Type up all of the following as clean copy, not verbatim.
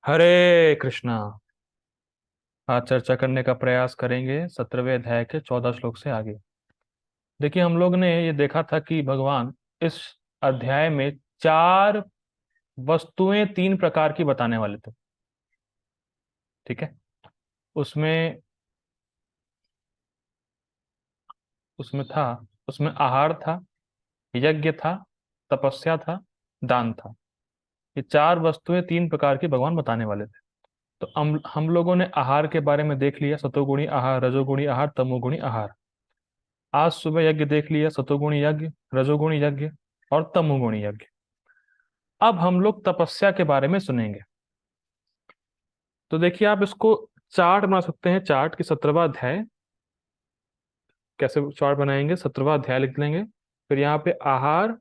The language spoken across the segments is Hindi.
हरे कृष्णा। आज चर्चा करने का प्रयास करेंगे 17वें अध्याय के 14 श्लोक से आगे। देखिए, हम लोग ने ये देखा था कि भगवान इस अध्याय में चार वस्तुएं तीन प्रकार की बताने वाले थे। ठीक है। उसमें उसमें था उसमें आहार था, यज्ञ था, तपस्या था, दान था। ये चार वस्तुएं तीन प्रकार की भगवान बताने वाले थे। तो हम लोगों ने आहार के बारे में देख लिया, सतोगुणी आहार, रजोगुणी आहार, तमोगुणी आहार। आज सुबह यज्ञ देख लिया, सतोगुणी यज्ञ, रजोगुणी यज्ञ और तमोगुणी यज्ञ। अब हम लोग तपस्या के बारे में सुनेंगे। तो देखिए, आप इसको चार्ट बना सकते हैं। चार्ट की 17वां अध्याय कैसे चार्ट बनाएंगे? 17वां अध्याय लिख लेंगे, फिर यहाँ पे आहार,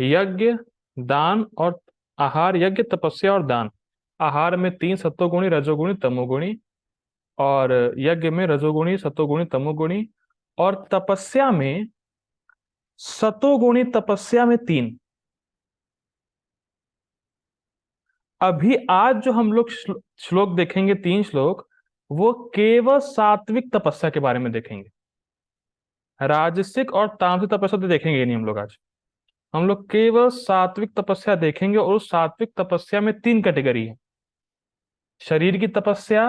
यज्ञ, दान और आहार, यज्ञ, तपस्या और दान। आहार में तीन, सत्वगुणी, रजोगुणी, तमोगुणी। और यज्ञ में रजोगुणी, सत्वगुणी, तमोगुणी। और तपस्या में सतोगुणी, तपस्या में तीन। अभी आज जो हम लोग श्लोक देखेंगे, तीन श्लोक, वो केवल सात्विक तपस्या के बारे में देखेंगे। राजसिक और तामसिक तपस्या तो देखेंगे ही नहीं हम लोग आज। हम लोग केवल सात्विक तपस्या देखेंगे, और उस सात्विक तपस्या में तीन कैटेगरी है: शरीर की तपस्या,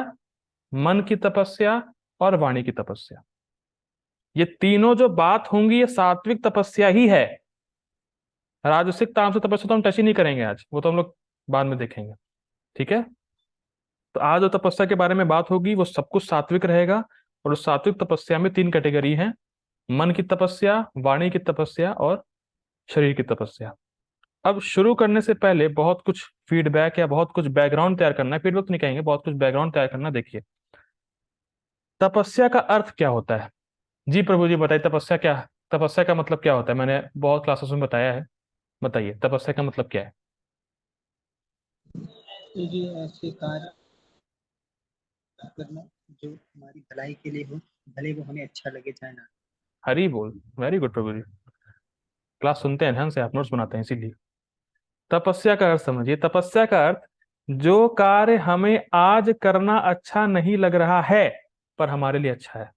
मन की तपस्या और वाणी की तपस्या। ये तीनों जो बात होंगी, ये सात्विक तपस्या ही है। राजसिक तामसिक तपस्या तो हम टच ही नहीं करेंगे आज, वो तो हम लोग बाद में देखेंगे। ठीक है। तो आज जो तपस्या के बारे में बात होगी वो सब कुछ सात्विक रहेगा। और उस सात्विक तपस्या में तीन कैटेगरी हैं: मन की तपस्या, वाणी की तपस्या और शरीर की तपस्या। अब शुरू करने से पहले बहुत कुछ फीडबैक या बहुत कुछ बैकग्राउंड तैयार करना है। फीडबैक तो नहीं कहेंगे, बहुत कुछ बैकग्राउंड तैयार करना। देखिए, तपस्या का अर्थ क्या होता है? जी प्रभु जी बताइए, तपस्या का मतलब क्या होता है? मैंने बहुत क्लासेस में बताया है। बताइए, तपस्या का मतलब क्या है? तो जो ऐसे कार्य करना जो हमारी भलाई के लिए हो, भले वो हमें अच्छा लगे चाहे ना। हरी बोल। वेरी गुड प्रभु जी। क्लास सुनते हैं, ध्यान से आप नोट्स बनाते हैं इसीलिए। तपस्या का अर्थ समझिए। तपस्या का अर्थ, जो कार्य हमें आज करना अच्छा नहीं लग रहा है पर हमारे लिए अच्छा है।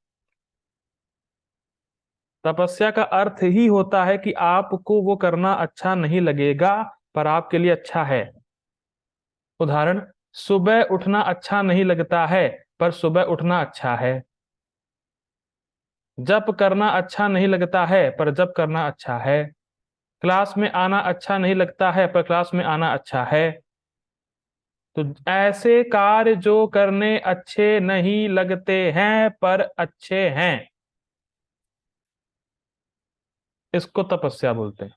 तपस्या का अर्थ ही होता है कि आपको वो करना अच्छा नहीं लगेगा पर आपके लिए अच्छा है। उदाहरण: सुबह उठना अच्छा नहीं लगता है पर सुबह उठना अच्छा है। जप करना अच्छा नहीं लगता है पर जप करना अच्छा है। क्लास में आना अच्छा नहीं लगता है पर क्लास में आना अच्छा है। तो ऐसे कार्य जो करने अच्छे नहीं लगते हैं पर अच्छे हैं, इसको तपस्या बोलते हैं।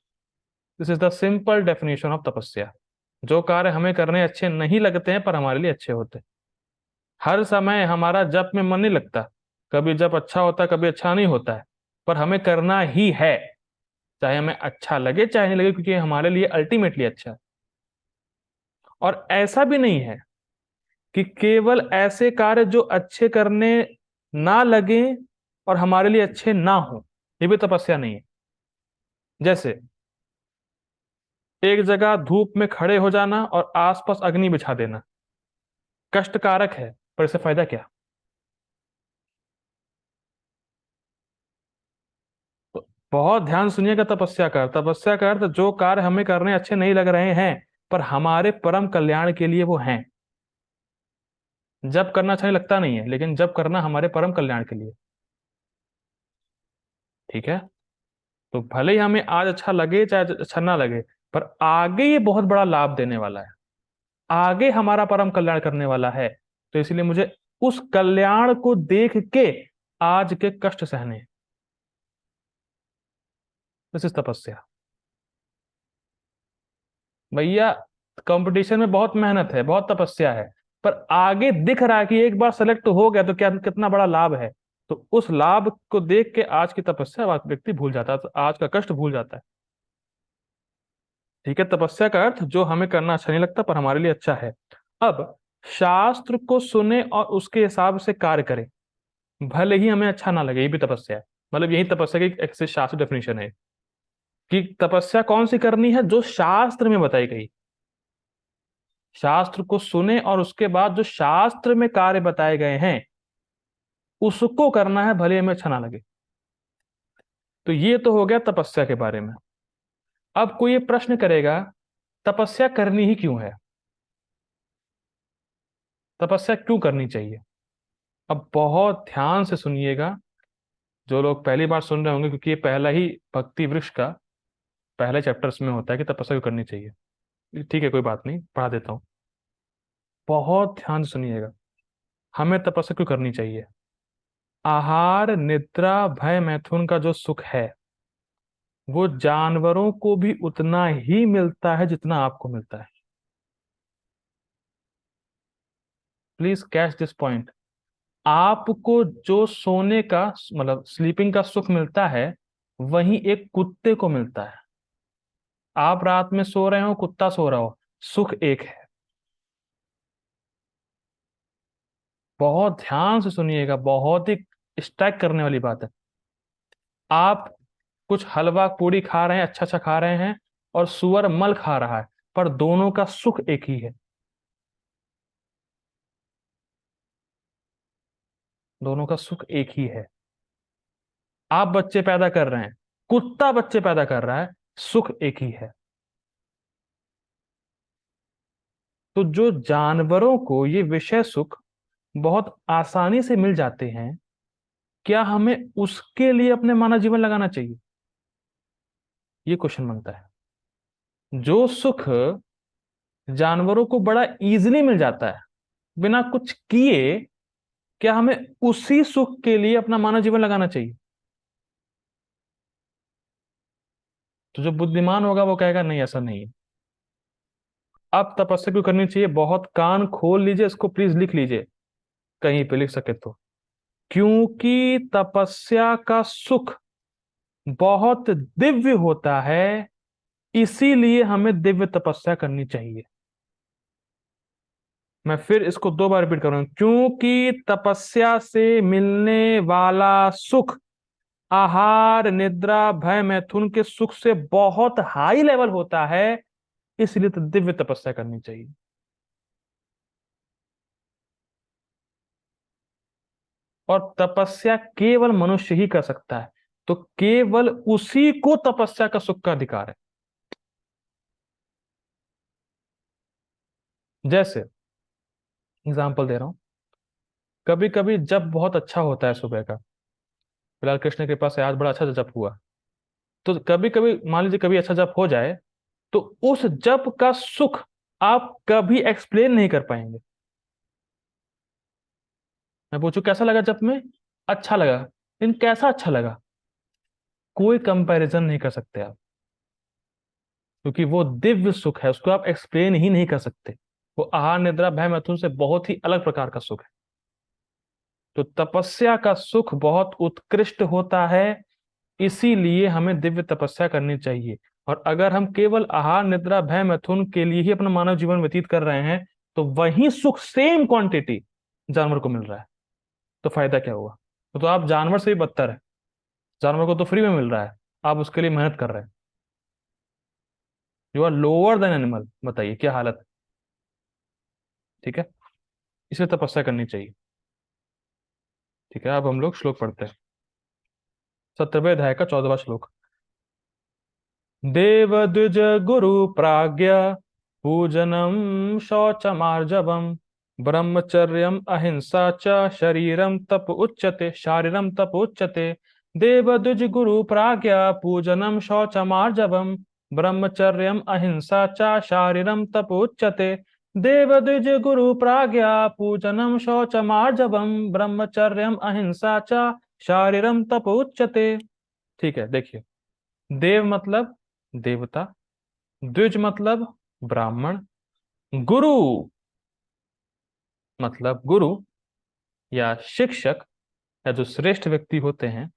This is the simple definition of तपस्या। जो कार्य हमें करने अच्छे नहीं लगते हैं पर हमारे लिए अच्छे होते हैं। हर समय हमारा जप में मन नहीं लगता। कभी जप अच्छा होता है, कभी अच्छा नहीं होता है, पर हमें करना ही है, चाहे हमें अच्छा लगे चाहे नहीं लगे, क्योंकि हमारे लिए अल्टीमेटली अच्छा है। और ऐसा भी नहीं है कि केवल ऐसे कार्य जो अच्छे करने ना लगे और हमारे लिए अच्छे ना हो, ये भी तपस्या नहीं है। जैसे एक जगह धूप में खड़े हो जाना और आसपास अग्नि बिछा देना, कष्टकारक है पर इससे फायदा क्या? तो बहुत ध्यान सुनिएगा। तपस्या का अर्थ, जो कार्य हमें करने अच्छे नहीं लग रहे हैं पर हमारे परम कल्याण के लिए वो हैं। जब करना अच्छा नहीं लगता नहीं है, लेकिन जब करना हमारे परम कल्याण के लिए। ठीक है। तो भले ही हमें आज अच्छा लगे चाहे अच्छा ना लगे, पर आगे ये बहुत बड़ा लाभ देने वाला है, आगे हमारा परम कल्याण करने वाला है। तो इसलिए मुझे उस कल्याण को देख के आज के कष्ट सहने। दिस इज तपस्या। भैया, कंपटीशन में बहुत मेहनत है, बहुत तपस्या है, पर आगे दिख रहा है कि एक बार सेलेक्ट हो गया तो क्या कितना बड़ा लाभ है। तो उस लाभ को देख के आज की तपस्या व्यक्ति भूल जाता है, तो आज का कष्ट भूल जाता है। ठीक है। तपस्या का अर्थ, जो हमें करना अच्छा नहीं लगता पर हमारे लिए अच्छा है। अब शास्त्र को सुने और उसके हिसाब से कार्य करें, भले ही हमें अच्छा ना लगे, ये भी तपस्या है। मतलब यही तपस्या की एक ऐसे शास्त्र डेफिनेशन है कि तपस्या कौन सी करनी है? जो शास्त्र में बताई गई। शास्त्र को सुने और उसके बाद जो शास्त्र में कार्य बताए गए हैं उसको करना है, भले हमें अच्छा ना लगे। तो ये तो हो गया तपस्या के बारे में। अब कोई ये प्रश्न करेगा, तपस्या करनी ही क्यों है, तपस्या क्यों करनी चाहिए? अब बहुत ध्यान से सुनिएगा, जो लोग पहली बार सुन रहे होंगे, क्योंकि ये पहला ही भक्ति वृक्ष का पहले चैप्टर्स में होता है कि तपस्या क्यों करनी चाहिए। ठीक है, कोई बात नहीं, पढ़ा देता हूँ। बहुत ध्यान से सुनिएगा, हमें तपस्या क्यों करनी चाहिए। आहार निद्रा भय मैथुन का जो सुख है वो जानवरों को भी उतना ही मिलता है जितना आपको मिलता है। Please catch this point. आपको जो सोने का मतलब स्लीपिंग का सुख मिलता है वही एक कुत्ते को मिलता है। आप रात में सो रहे हो, कुत्ता सो रहा हो, सुख एक है। बहुत ध्यान से सुनिएगा, बहुत ही स्ट्राइक करने वाली बात है। आप कुछ हलवा पूड़ी खा रहे हैं, अच्छा अच्छा खा रहे हैं, और सुअर मल खा रहा है, पर दोनों का सुख एक ही है। दोनों का सुख एक ही है। आप बच्चे पैदा कर रहे हैं, कुत्ता बच्चे पैदा कर रहा है, सुख एक ही है। तो जो जानवरों को ये विषय सुख बहुत आसानी से मिल जाते हैं, क्या हमें उसके लिए अपने मानव जीवन लगाना चाहिए? ये क्वेश्चन बनता है। जो सुख जानवरों को बड़ा इजीली मिल जाता है बिना कुछ किए, क्या हमें उसी सुख के लिए अपना मानव जीवन लगाना चाहिए? तो जो बुद्धिमान होगा वो कहेगा नहीं, ऐसा नहीं है। अब तपस्या क्यों करनी चाहिए, बहुत कान खोल लीजिए, इसको प्लीज लिख लीजिए, कहीं पे लिख सके तो। क्योंकि तपस्या का सुख बहुत दिव्य होता है, इसीलिए हमें दिव्य तपस्या करनी चाहिए। मैं फिर इसको दो बार रिपीट करूंगा। क्योंकि तपस्या से मिलने वाला सुख आहार निद्रा भय मैथुन के सुख से बहुत हाई लेवल होता है, इसलिए तो दिव्य तपस्या करनी चाहिए। और तपस्या केवल मनुष्य ही कर सकता है, तो केवल उसी को तपस्या का सुख का अधिकार है। जैसे एग्जाम्पल दे रहा हूं, कभी कभी जब बहुत अच्छा होता है सुबह का, फिलहाल कृष्ण के पास आज बड़ा अच्छा जप हुआ, तो कभी कभी मान लीजिए कभी अच्छा जप हो जाए, तो उस जप का सुख आप कभी एक्सप्लेन नहीं कर पाएंगे। मैं पूछूं कैसा लगा जप में, अच्छा लगा, लेकिन कैसा अच्छा लगा, कोई कंपैरिजन नहीं कर सकते आप, क्योंकि वो दिव्य सुख है, उसको आप एक्सप्लेन ही नहीं कर सकते। वो आहार निद्रा भय मैथुन से बहुत ही अलग प्रकार का सुख है। तो तपस्या का सुख बहुत उत्कृष्ट होता है, इसीलिए हमें दिव्य तपस्या करनी चाहिए। और अगर हम केवल आहार निद्रा भय मैथुन के लिए ही अपना मानव जीवन व्यतीत कर रहे हैं, तो वही सुख सेम क्वांटिटी जानवर को मिल रहा है, तो फायदा क्या हुआ? तो आप जानवर से भी बदतर है। जानवर को तो फ्री में मिल रहा है, आप उसके लिए मेहनत कर रहे हैं। You are lower than animal. बताइए क्या हालत है। ठीक है, इसलिए तपस्या करनी चाहिए। ठीक है, अब हम लोग श्लोक पढ़ते हैं। 17वें अध्याय का 14वां श्लोक। देव द्विज गुरु प्राज्ञ पूजनम शौचमार्जवम ब्रह्मचर्यम अहिंसा च शरीरम तप उच्यते, शारीरम तप उच्यते। देव द्विज गुरु प्राज्ञ पूजनम शौचमार्जवम ब्रह्मचर्यम अहिंसा च शारीरम तप उच्यते। देव द्विज गुरु प्राज्ञ पूजनम शौचमार्जवम ब्रह्मचर्यम अहिंसा च शारीरम तप उच्यते। ठीक है, देखिए, देव मतलब देवता, द्विज मतलब ब्राह्मण, गुरु मतलब गुरु या शिक्षक या जो श्रेष्ठ व्यक्ति होते हैं,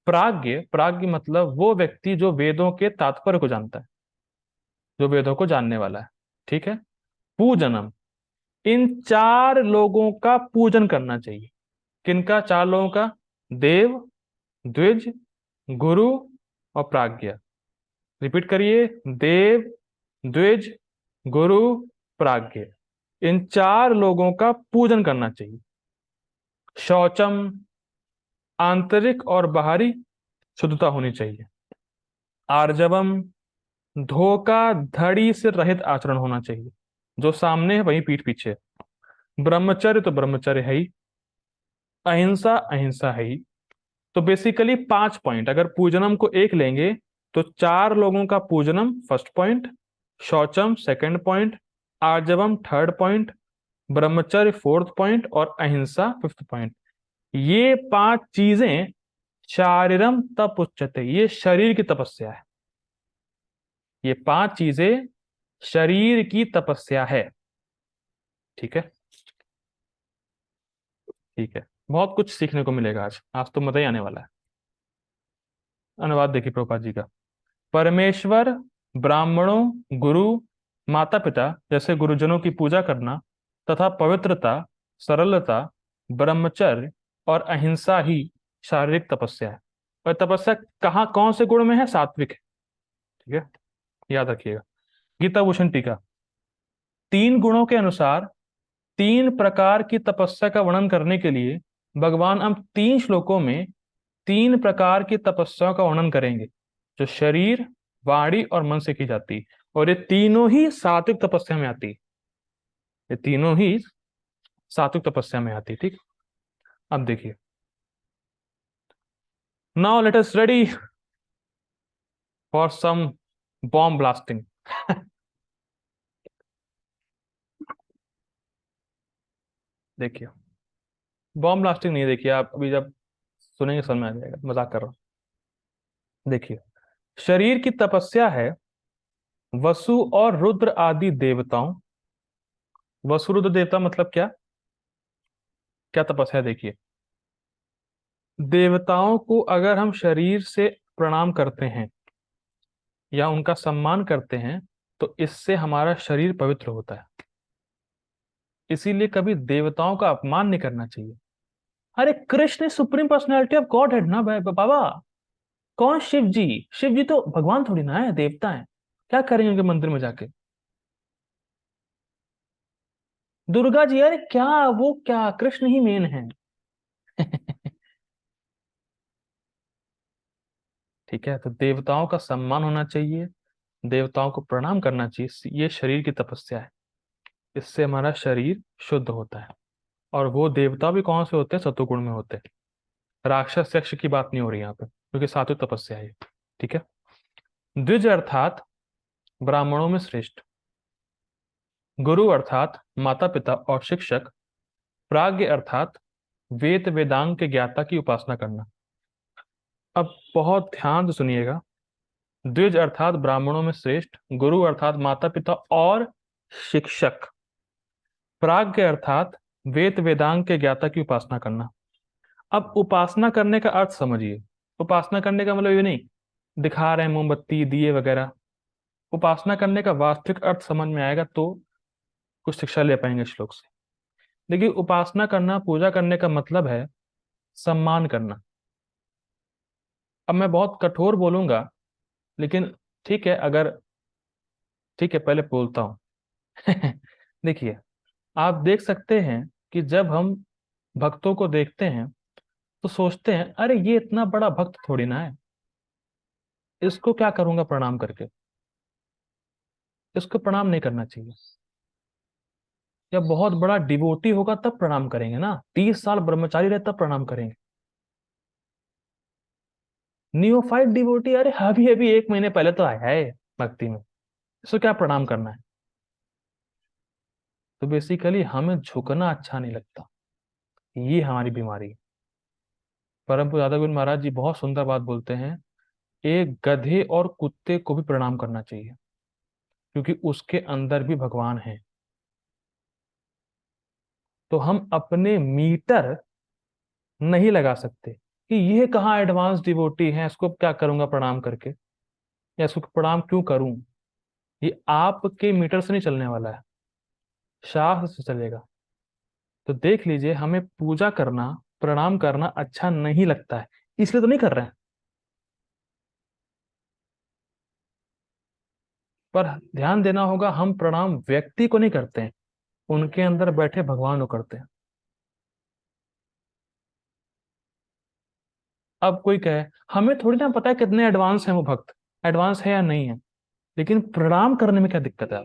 प्राज्ञ, प्राज्ञ मतलब वो व्यक्ति जो वेदों के तात्पर्य को जानता है, जो वेदों को जानने वाला है। ठीक है, पूजनम, इन चार लोगों का पूजन करना चाहिए। किनका? चार लोगों का, देव, द्विज, गुरु और प्राज्ञ। रिपीट करिए, देव, द्विज, गुरु, प्राज्ञ। इन 4 लोगों का पूजन करना चाहिए। शौचम, आंतरिक और बाहरी शुद्धता होनी चाहिए। आर्जवम, धोखाधड़ी से रहित आचरण होना चाहिए। जो सामने है वही पीठ पीछे है। ब्रह्मचर्य तो ब्रह्मचर्य है ही, अहिंसा अहिंसा है ही। तो बेसिकली 5 पॉइंट, अगर पूजनम को एक लेंगे तो 4 लोगों का पूजनम फर्स्ट पॉइंट, शौचम सेकंड पॉइंट, आर्जवम थर्ड पॉइंट, ब्रह्मचर्य फोर्थ पॉइंट और अहिंसा फिफ्थ पॉइंट। ये 5 चीजें शारीरम तप उच्यते, ये शरीर की तपस्या है। ये 5 चीजें शरीर की तपस्या है। ठीक है, ठीक है। बहुत कुछ सीखने को मिलेगा आज, आज तो मजा ही आने वाला है। अनुवाद देखिए प्रभुपाद जी का। परमेश्वर, ब्राह्मणों, गुरु, माता पिता जैसे गुरुजनों की पूजा करना तथा पवित्रता, सरलता, ब्रह्मचर्य और अहिंसा ही शारीरिक तपस्या है। और तपस्या कहाँ कौन से गुण में है? सात्विक है। ठीक है, याद रखिएगा। गीता भूषण टीका। 3 गुणों के अनुसार 3 प्रकार की तपस्या का वर्णन करने के लिए भगवान हम 3 श्लोकों में 3 प्रकार की तपस्या का वर्णन करेंगे, जो शरीर, वाणी और मन से की जाती है। और ये तीनों ही सात्विक तपस्या में आती है। ये तीनों ही सात्विक तपस्या में आती है। ठीक, अब देखिए। Now let us ready for some bomb blasting. देखिए, बॉम्ब ब्लास्टिंग नहीं, देखिए आप अभी जब सुनेंगे समझ में आ जाएगा, मजाक कर रहा हूं। देखिए, शरीर की तपस्या है वसु और रुद्र आदि देवताओं। वसु रुद्र देवता मतलब क्या? क्या तपस्या है? देखिए, देवताओं को अगर हम शरीर से प्रणाम करते हैं या उनका सम्मान करते हैं तो इससे हमारा शरीर पवित्र होता है। इसीलिए कभी देवताओं का अपमान नहीं करना चाहिए। अरे Krishna supreme personality of God head ना बाबा। कौन? शिव जी। शिव जी तो भगवान थोड़ी ना है, देवता है। क्या करेंगे उनके मंदिर में जाके? दुर्गा जी, अरे क्या वो, क्या कृष्ण ही मेन है। ठीक है, तो देवताओं का सम्मान होना चाहिए, देवताओं को प्रणाम करना चाहिए। ये शरीर की तपस्या है। इससे हमारा शरीर शुद्ध होता है। और वो देवता भी कौन से होते हैं? सत्वगुण में होते हैं। राक्षस यक्ष की बात नहीं हो रही यहाँ पे, क्योंकि सात्विक तपस्या है ये। ठीक है। द्विज अर्थात ब्राह्मणों में श्रेष्ठ, गुरु अर्थात माता पिता और शिक्षक, प्राज्ञ अर्थात वेद वेदांग के ज्ञाता की उपासना करना। अब बहुत ध्यान से सुनिएगा। द्विज अर्थात ब्राह्मणों में श्रेष्ठ, गुरु अर्थात माता पिता और शिक्षक, प्राज्ञ अर्थात वेद वेदांग के ज्ञाता की उपासना करना। अब उपासना करने का अर्थ समझिए। उपासना करने का मतलब ये नहीं दिखा रहे हैं मोमबत्ती दिए वगैरह। उपासना करने का वास्तविक अर्थ समझ में आएगा तो कुछ शिक्षा ले पाएंगे श्लोक से। देखिए, उपासना करना, पूजा करने का मतलब है सम्मान करना। अब मैं बहुत कठोर बोलूंगा, लेकिन ठीक है, अगर ठीक है पहले बोलता हूं। देखिए, आप देख सकते हैं कि जब हम भक्तों को देखते हैं तो सोचते हैं अरे ये इतना बड़ा भक्त थोड़ी ना है, इसको क्या करूंगा प्रणाम करके। इसको प्रणाम नहीं करना चाहिए। या बहुत बड़ा डिवोटी होगा तब प्रणाम करेंगे ना, 30 साल ब्रह्मचारी रहे तब प्रणाम करेंगे। नियोफाइट डिवोटी, अरे अभी अभी 1 महीने पहले तो आया है भक्ति में, इसको क्या प्रणाम करना है? तो बेसिकली हमें झुकना अच्छा नहीं लगता। ये हमारी बीमारी है। परम पूज्य दादा गोविंद महाराज जी बहुत सुंदर बात बोलते हैं, एक गधे और कुत्ते को भी प्रणाम करना चाहिए, क्योंकि उसके अंदर भी भगवान है। तो हम अपने मीटर नहीं लगा सकते कि ये कहाँ एडवांस डिवोटी है, इसको क्या करूंगा प्रणाम करके, या इसको प्रणाम क्यों करूं। ये आपके मीटर से नहीं चलने वाला है, शास्त्र से चलेगा। तो देख लीजिए, हमें पूजा करना, प्रणाम करना अच्छा नहीं लगता है, इसलिए तो नहीं कर रहे हैं। पर ध्यान देना होगा, हम प्रणाम व्यक्ति को नहीं करते हैं, उनके अंदर बैठे भगवान वो करते हैं। अब कोई कहे हमें थोड़ी ना पता है कितने एडवांस हैं वो भक्त, एडवांस है या नहीं है, लेकिन प्रणाम करने में क्या दिक्कत है?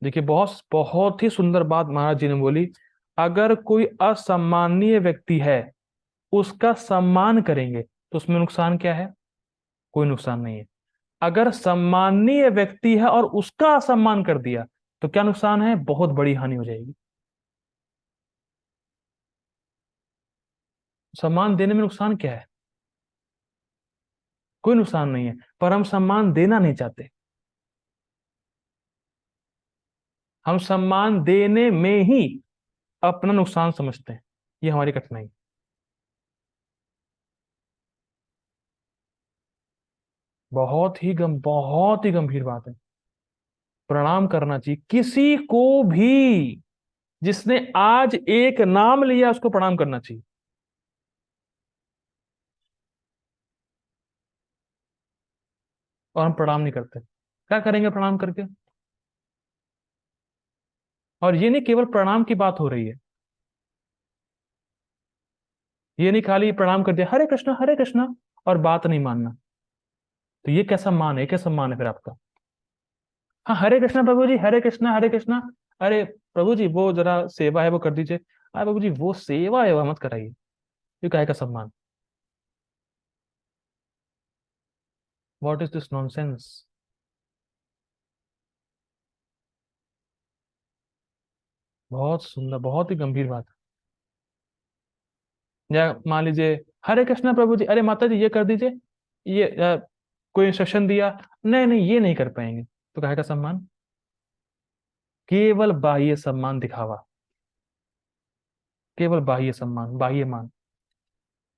देखिए, बहुत बहुत ही सुंदर बात महाराज जी ने बोली। अगर कोई असम्मानीय व्यक्ति है, उसका सम्मान करेंगे तो उसमें नुकसान क्या है? कोई नुकसान नहीं है। अगर सम्मानीय व्यक्ति है और उसका असम्मान कर दिया तो क्या नुकसान है? बहुत बड़ी हानि हो जाएगी। सम्मान देने में नुकसान क्या है? कोई नुकसान नहीं है, पर हम सम्मान देना नहीं चाहते। हम सम्मान देने में ही अपना नुकसान समझते हैं। ये हमारी कठिनाई। बहुत ही गंभीर बात है। प्रणाम करना चाहिए किसी को भी। जिसने आज एक नाम लिया उसको प्रणाम करना चाहिए। और हम प्रणाम नहीं करते। क्या करेंगे प्रणाम करके? और ये नहीं केवल प्रणाम की बात हो रही है। ये नहीं खाली प्रणाम कर दिया हरे कृष्णा और बात नहीं मानना। तो ये कैसा मान है? क्या सम्मान है फिर आपका? हाँ, हरे कृष्णा प्रभु जी, हरे कृष्णा हरे कृष्णा। अरे प्रभु जी, वो जरा सेवा है वो कर दीजिए। अरे प्रभु जी, वो सेवा है वो मत कराइए। ये काहे का सम्मान? What is this nonsense? बहुत सुंदर, बहुत ही गंभीर बात है। या मान लीजिए हरे कृष्णा प्रभु जी, अरे माता जी ये कर दीजिए। ये कोई इंस्ट्रक्शन दिया, नहीं नहीं ये नहीं कर पाएंगे, तो काहे का सम्मान? केवल बाह्य सम्मान दिखावा। केवल बाह्य सम्मान, बाह्य मान।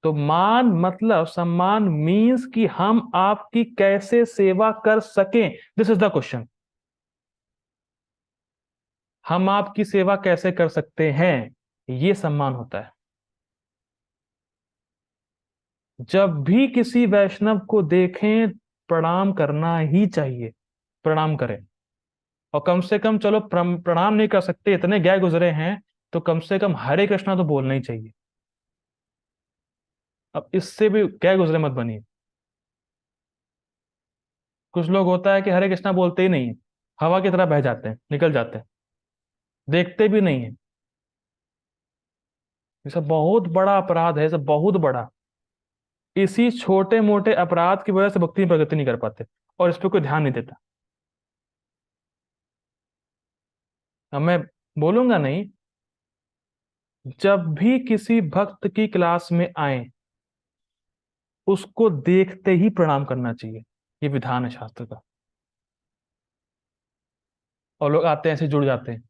तो मान मतलब सम्मान मीन्स कि हम आपकी कैसे सेवा कर सकें। This is the question. हम आपकी सेवा कैसे कर सकते हैं, ये सम्मान होता है। जब भी किसी वैष्णव को देखें, प्रणाम करना ही चाहिए। प्रणाम करें। और कम से कम चलो प्रणाम नहीं कर सकते, इतने गए गुजरे हैं, तो कम से कम हरे कृष्णा तो बोलना ही चाहिए। अब इससे भी गए गुजरे मत बनिए। कुछ लोग होता है कि हरे कृष्णा बोलते ही नहीं है, हवा की तरह बह जाते हैं, निकल जाते हैं, देखते भी नहीं है। ये सब बहुत बड़ा अपराध है, ये सब बहुत बड़ा। इसी छोटे मोटे अपराध की वजह से भक्ति में प्रगति नहीं कर पाते, और इस पर कोई ध्यान नहीं देता। अब मैं बोलूंगा नहीं। जब भी किसी भक्त की क्लास में आए, उसको देखते ही प्रणाम करना चाहिए। ये विधान है शास्त्र का। और लोग आते हैं ऐसे जुड़ जाते हैं,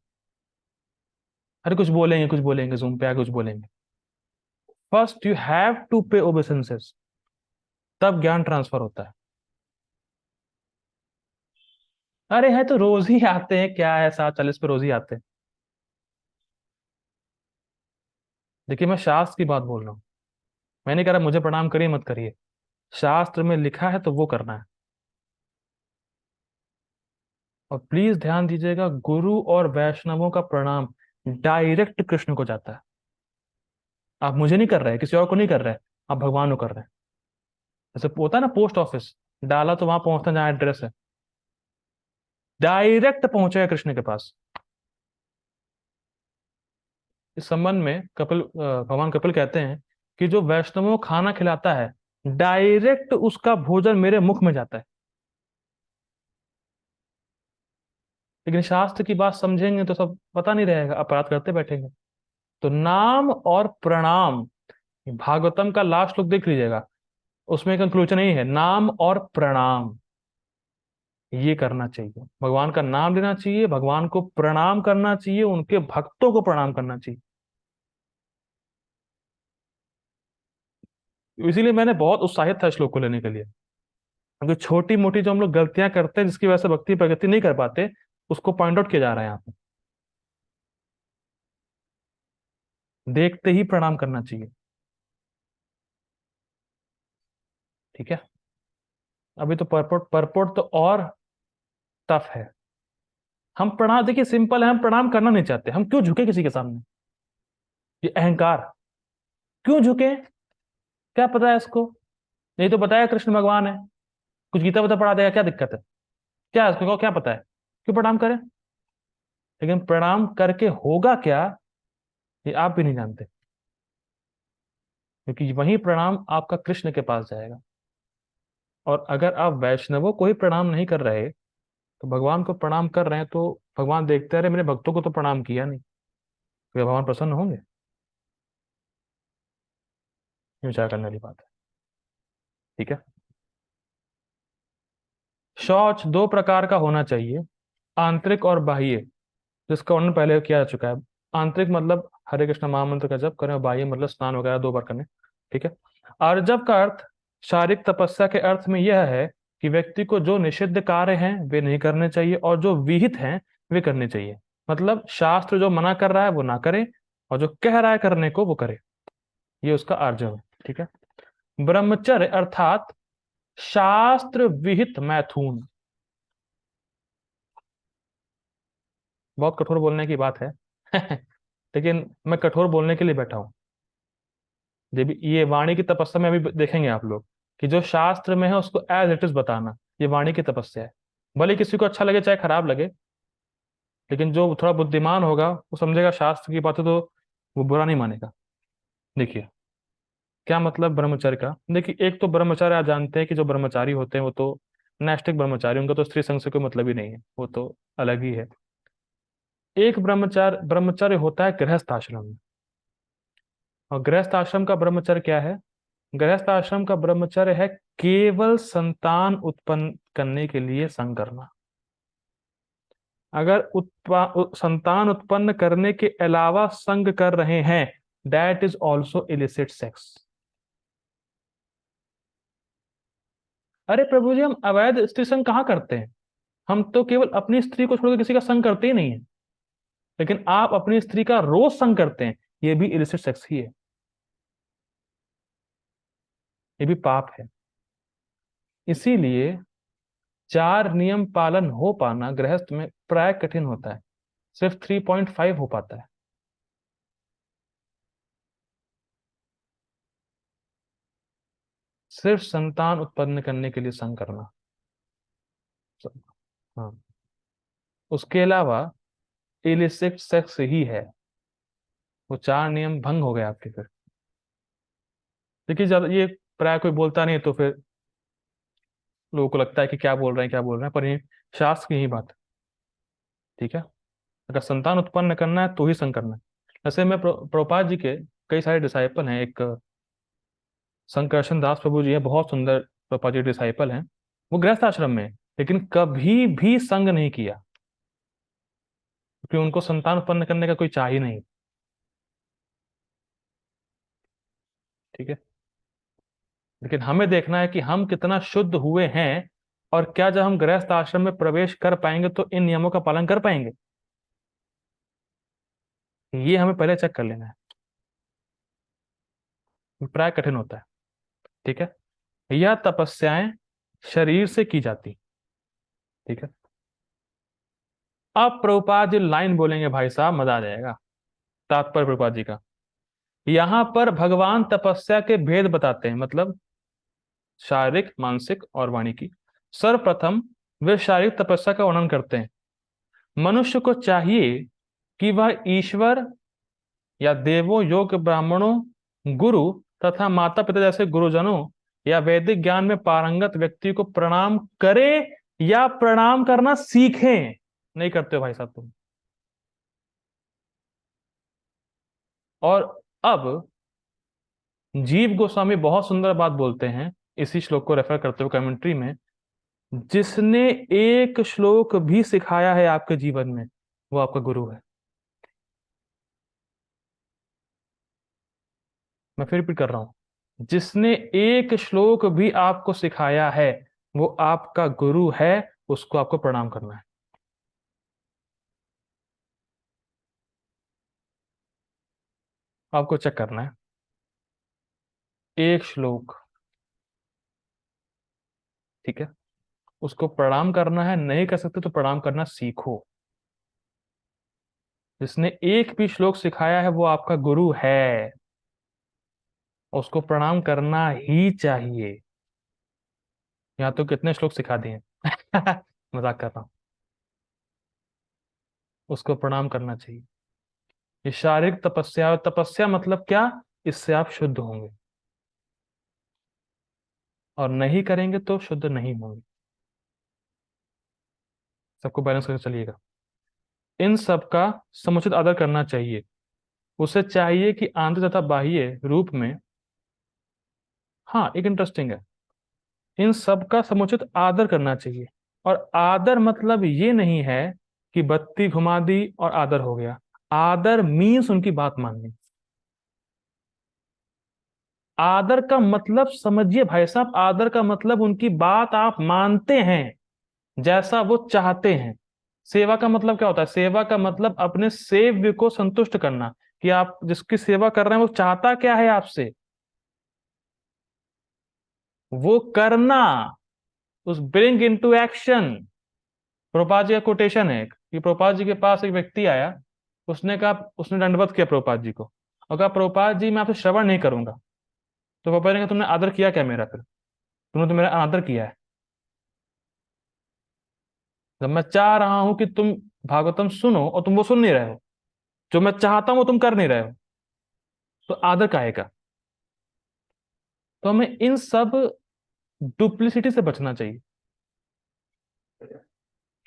अरे कुछ बोलेंगे जूम पे आके कुछ बोलेंगे। फर्स्ट यू हैव टू पे ओबेसेंसेस, तब ज्ञान ट्रांसफर होता है। अरे है तो रोज ही आते हैं, क्या है 7:40 पे रोज ही आते हैं। देखिए, मैं शास्त्र की बात बोल रहा हूँ। मैं नहीं कह रहा मुझे प्रणाम करिए मत करिए। शास्त्र में लिखा है तो वो करना है। और प्लीज ध्यान दीजिएगा, गुरु और वैष्णवों का प्रणाम डायरेक्ट कृष्ण को जाता है। आप मुझे नहीं कर रहे, किसी और को नहीं कर रहे, आप भगवान को कर रहे हैं। जैसे होता है ना, पोस्ट ऑफिस डाला तो वहां पहुंचता जहां एड्रेस है, डायरेक्ट पहुंचेगा कृष्ण के पास। इस संबंध में भगवान कपिल कहते हैं कि जो वैष्णवों को खाना खिलाता है, डायरेक्ट उसका भोजन मेरे मुख में जाता है। लेकिन शास्त्र की बात समझेंगे तो सब पता नहीं रहेगा, अपराध करते बैठेंगे। तो नाम और प्रणाम, भागवतम का लास्ट श्लोक देख लीजिएगा, उसमें कंक्लूजन यही है, नाम और प्रणाम ये करना चाहिए। भगवान का नाम लेना चाहिए, भगवान को प्रणाम करना चाहिए, उनके भक्तों को प्रणाम करना चाहिए। इसीलिए मैंने बहुत उत्साहित था श्लोक को लेने के लिए। क्योंकि छोटी मोटी जो हम लोग गलतियां करते हैं जिसकी वजह से भक्ति प्रगति नहीं कर पाते, उसको पॉइंट आउट किया जा रहा है यहाँ पे। देखते ही प्रणाम करना चाहिए। ठीक है। अभी तो परपोट परपोट तो और टफ है। हम प्रणाम, देखिए सिंपल है, हम प्रणाम करना नहीं चाहते, हम क्यों झुके किसी के सामने? ये अहंकार। क्यों झुके? क्या पता है इसको? नहीं तो बताया कृष्ण भगवान है, कुछ गीता बता पढ़ा देगा, क्या दिक्कत है? क्या है इसको, क्या पता है? क्यों प्रणाम करें? लेकिन प्रणाम करके होगा क्या, ये आप भी नहीं जानते, क्योंकि वही प्रणाम आपका कृष्ण के पास जाएगा। और अगर आप वैष्णवों को ही प्रणाम नहीं कर रहे, तो भगवान को प्रणाम कर रहे हैं, तो भगवान देखते रहे मेरे भक्तों को तो प्रणाम किया नहीं, तो भगवान प्रसन्न होंगे? ये विचार करने वाली बात है। ठीक है। शौच दो प्रकार का होना चाहिए, आंतरिक और बाह्य, जिसका वर्णन पहले किया जा चुका है। आंतरिक मतलब हरे कृष्ण महामंत्र का जप करें, और बाह्य मतलब स्नान वगैरह 2 बार करने। ठीक है। आर्जव का अर्थ शारीरिक तपस्या के अर्थ में यह है कि व्यक्ति को जो निषिद्ध कार्य हैं वे नहीं करने चाहिए, और जो विहित हैं वे करने चाहिए। मतलब शास्त्र जो मना कर रहा है वो ना करे, और जो कह रहा है करने को वो करे। ये उसका आर्जव है। ठीक है। ब्रह्मचर्य अर्थात शास्त्र विहित मैथुन। बहुत कठोर बोलने की बात है लेकिन मैं कठोर बोलने के लिए बैठा हूं। जब ये वाणी की तपस्या में अभी देखेंगे आप लोग, कि जो शास्त्र में है उसको एज इट इज बताना, ये वाणी की तपस्या है। भले किसी को अच्छा लगे चाहे खराब लगे, लेकिन जो थोड़ा बुद्धिमान होगा वो समझेगा शास्त्र की बातें, तो वो बुरा नहीं मानेगा। देखिए क्या मतलब ब्रह्मचर्य का। देखिए एक तो ब्रह्मचर्य आप जानते हैं कि जो ब्रह्मचारी होते हैं वो तो नैष्टिक ब्रह्मचारी, उनका तो स्त्री संग से कोई मतलब ही नहीं है, वो तो अलग ही है। एक ब्रह्मचार्य ब्रह्मचर्य होता है गृहस्थ आश्रम में। और गृहस्थ आश्रम का ब्रह्मचर्य क्या है? गृहस्थ आश्रम का ब्रह्मचर्य है केवल संतान उत्पन्न करने के लिए संग करना। अगर संतान उत्पन्न करने के अलावा संग कर रहे हैं, that is also illicit sex. अरे प्रभु जी, हम अवैध स्त्री संग कहाँ करते हैं? हम तो केवल अपनी स्त्री को छोड़कर किसी का संग करते ही नहीं है। लेकिन आप अपनी स्त्री का रोज संग करते हैं, ये भी इलिसिट सेक्स ही है, ये भी पाप है। इसीलिए 4 नियम पालन हो पाना गृहस्थ में प्राय कठिन होता है, सिर्फ 3.5 हो पाता है। सिर्फ संतान उत्पन्न करने के लिए संग करना। हाँ। उसके अलावा इलिसिट सेक्स ही है, वो 4 नियम भंग हो गए आपके फिर। देखिए ज्यादा ये प्राय कोई बोलता नहीं है, तो फिर लोगों को लगता है कि क्या बोल रहे हैं क्या बोल रहे हैं, पर ये शास्त्र की ही बात है। ठीक है। अगर संतान उत्पन्न करना है तो ही संग करना है। ऐसे में प्रभुपाद जी के कई सारे डिसाइपल हैं। एक संकर्षण दास प्रभु जी हैं, बहुत सुंदर प्रभुपाद जी डिसाइपल हैं। वो गृहस्थ आश्रम में हैं, लेकिन कभी भी संग नहीं किया, क्योंकि उनको संतान उत्पन्न करने का कोई चाह ही नहीं। ठीक है। लेकिन हमें देखना है कि हम कितना शुद्ध हुए हैं, और क्या जब हम गृहस्थ आश्रम में प्रवेश कर पाएंगे तो इन नियमों का पालन कर पाएंगे, ये हमें पहले चेक कर लेना है। प्राय कठिन होता है। ठीक है। यह तपस्याएं शरीर से की जाती। ठीक है। अब प्रभुपाद जी लाइन बोलेंगे, भाई साहब मजा आ जाएगा। तात्पर्य प्रभुपाद जी का, यहां पर भगवान तपस्या के भेद बताते हैं, मतलब शारीरिक मानसिक और वाणी की। सर्वप्रथम वे शारीरिक तपस्या का वर्णन करते हैं। मनुष्य को चाहिए कि वह ईश्वर या देवों, योग, ब्राह्मणों, गुरु तथा माता पिता जैसे गुरुजनों या वैदिक ज्ञान में पारंगत व्यक्ति को प्रणाम करे, या प्रणाम करना सीखें। नहीं करते हो भाई साहब तुम। और अब जीव गोस्वामी बहुत सुंदर बात बोलते हैं, इसी श्लोक को रेफर करते हुए कमेंट्री में, जिसने एक श्लोक भी सिखाया है आपके जीवन में, वो आपका गुरु है। मैं फिर रिपीट कर रहा हूं, जिसने एक श्लोक भी आपको सिखाया है वो आपका गुरु है, उसको आपको प्रणाम करना है। आपको चेक करना है, एक श्लोक। ठीक है। उसको प्रणाम करना है, नहीं कर सकते तो प्रणाम करना सीखो। जिसने एक भी श्लोक सिखाया है वो आपका गुरु है, उसको प्रणाम करना ही चाहिए। यहाँ तो कितने श्लोक सिखा दिए। मजाक कर रहा हूँ। उसको प्रणाम करना चाहिए। ये शारीरिक तपस्या, तपस्या मतलब क्या? इससे आप शुद्ध होंगे, और नहीं करेंगे तो शुद्ध नहीं होंगे। सबको बैलेंस करके चलिएगा। इन सब का समुचित आदर करना चाहिए। उसे चाहिए कि आंतरिक तथा बाह्य रूप में, हाँ एक इंटरेस्टिंग है, इन सब का समुचित आदर करना चाहिए। और आदर मतलब ये नहीं है कि बत्ती घुमा दी और आदर हो गया। आदर मीन्स उनकी बात माननी। आदर का मतलब समझिए भाई साहब, आदर का मतलब उनकी बात आप मानते हैं, जैसा वो चाहते हैं। सेवा का मतलब क्या होता है? सेवा का मतलब अपने सेव्य को संतुष्ट करना, कि आप जिसकी सेवा कर रहे हैं वो चाहता क्या है आपसे, वो करना, उस bring into action. Prabhupada ji का कोटेशन है एक, कि प्रभुपाद जी के पास एक व्यक्ति आया, उसने कहा, उसने दंडवत किया प्रभुपाद जी को और कहा, प्रभुपाद जी मैं आपसे श्रवण नहीं करूंगा। तो प्रभुपाद ने कहा, तुमने आदर किया क्या मेरा? फिर तुमने तो मेरा अनादर किया है। जब मैं चाह रहा हूं कि तुम भागवतम सुनो और तुम वो सुन नहीं रहे हो, जो मैं चाहता हूं वो तुम कर नहीं रहे हो, तो आदर काहे का? तो हमें इन सब डुप्लिसिटी से बचना चाहिए,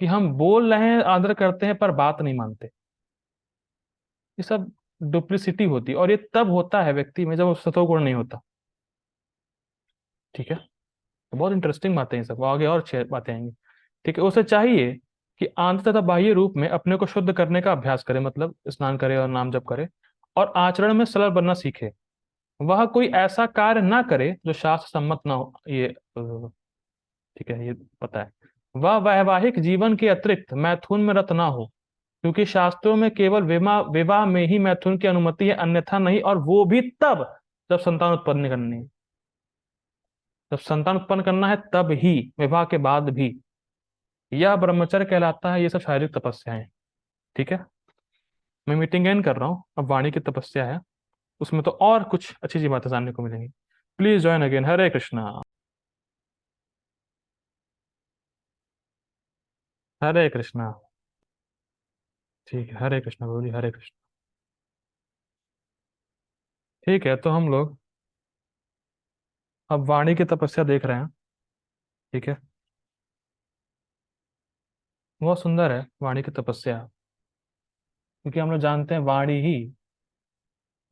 कि हम बोल रहे हैं आदर करते हैं पर बात नहीं मानते। ये सब डुप्लिसिटी होती है, और ये तब होता है व्यक्ति में जब वो सतोगुण नहीं होता। ठीक है, तो बहुत इंटरेस्टिंग बातें हैं सब, वो आगे और अच्छी बातें आएंगी। ठीक है, उसे चाहिए कि आंतरिक तथा बाह्य रूप में अपने को शुद्ध करने का अभ्यास करे, मतलब स्नान करे और नाम जप करे, और आचरण में सरल बनना सीखे। वह कोई ऐसा कार्य ना करे जो शास्त्र सम्मत ना हो, ये ठीक है, ये पता है। वह वैवाहिक जीवन के अतिरिक्त मैथुन में रत ना हो, क्योंकि शास्त्रों में केवल विवाह विवाह में ही मैथुन की अनुमति है, अन्यथा नहीं, और वो भी तब जब संतान उत्पन्न करनी है। जब संतान उत्पन्न करना है तब ही, विवाह के बाद भी। यह ब्रह्मचर्य कहलाता है। ये सब शारीरिक तपस्या है। ठीक है, मैं मीटिंग एंड कर रहा हूँ, अब वाणी की तपस्या है, उसमें तो और कुछ अच्छी अच्छी बातें जानने को मिलेंगी। Please join again. Hare Krishna. Hare Krishna. ठीक है, हरे कृष्णा गुरु जी, हरे कृष्णा। ठीक है, तो हम लोग अब वाणी की तपस्या देख रहे हैं। ठीक है, बहुत सुंदर है वाणी की तपस्या, क्योंकि हम लोग जानते हैं वाणी ही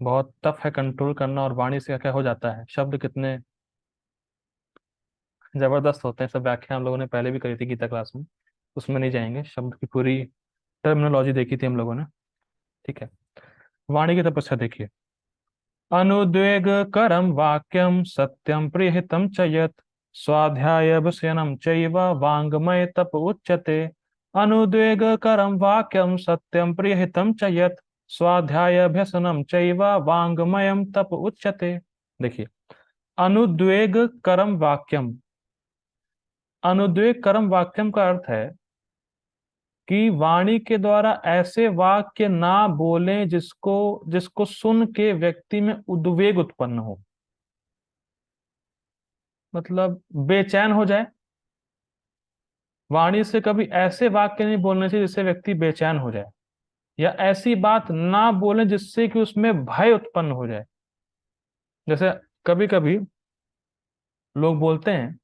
बहुत टफ है कंट्रोल करना, और वाणी से क्या क्या हो जाता है, शब्द कितने जबरदस्त होते हैं। सब व्याख्या हम लोगों ने पहले भी करी थी गीता क्लास में, उसमें नहीं जाएंगे। शब्द की पूरी टर्मिनोलॉजी देखी थी हम लोगों ने। ठीक है, वाणी की तपस्या देखिए। अनुद्वेग करम वाक्यम सत्यम प्रियहितम च यत् स्वाध्यायभ्यसनं चैव वाङ्मय तप उच्यते। अनुद्वेग करम वाक्यम सत्यम प्रियहितम च यत् स्वाध्यायभ्यसनं चैव वाङ्मयम तप उच्यते। देखिए, अनुद्वेग करम वाक्यम, अनुद्वेग करम वाक्यम का अर्थ है कि वाणी के द्वारा ऐसे वाक्य ना बोलें जिसको जिसको सुन के व्यक्ति में उद्वेग उत्पन्न हो, मतलब बेचैन हो जाए। वाणी से कभी ऐसे वाक्य नहीं बोलने चाहिए जिससे व्यक्ति बेचैन हो जाए, या ऐसी बात ना बोले जिससे कि उसमें भय उत्पन्न हो जाए। जैसे कभी कभी लोग बोलते हैं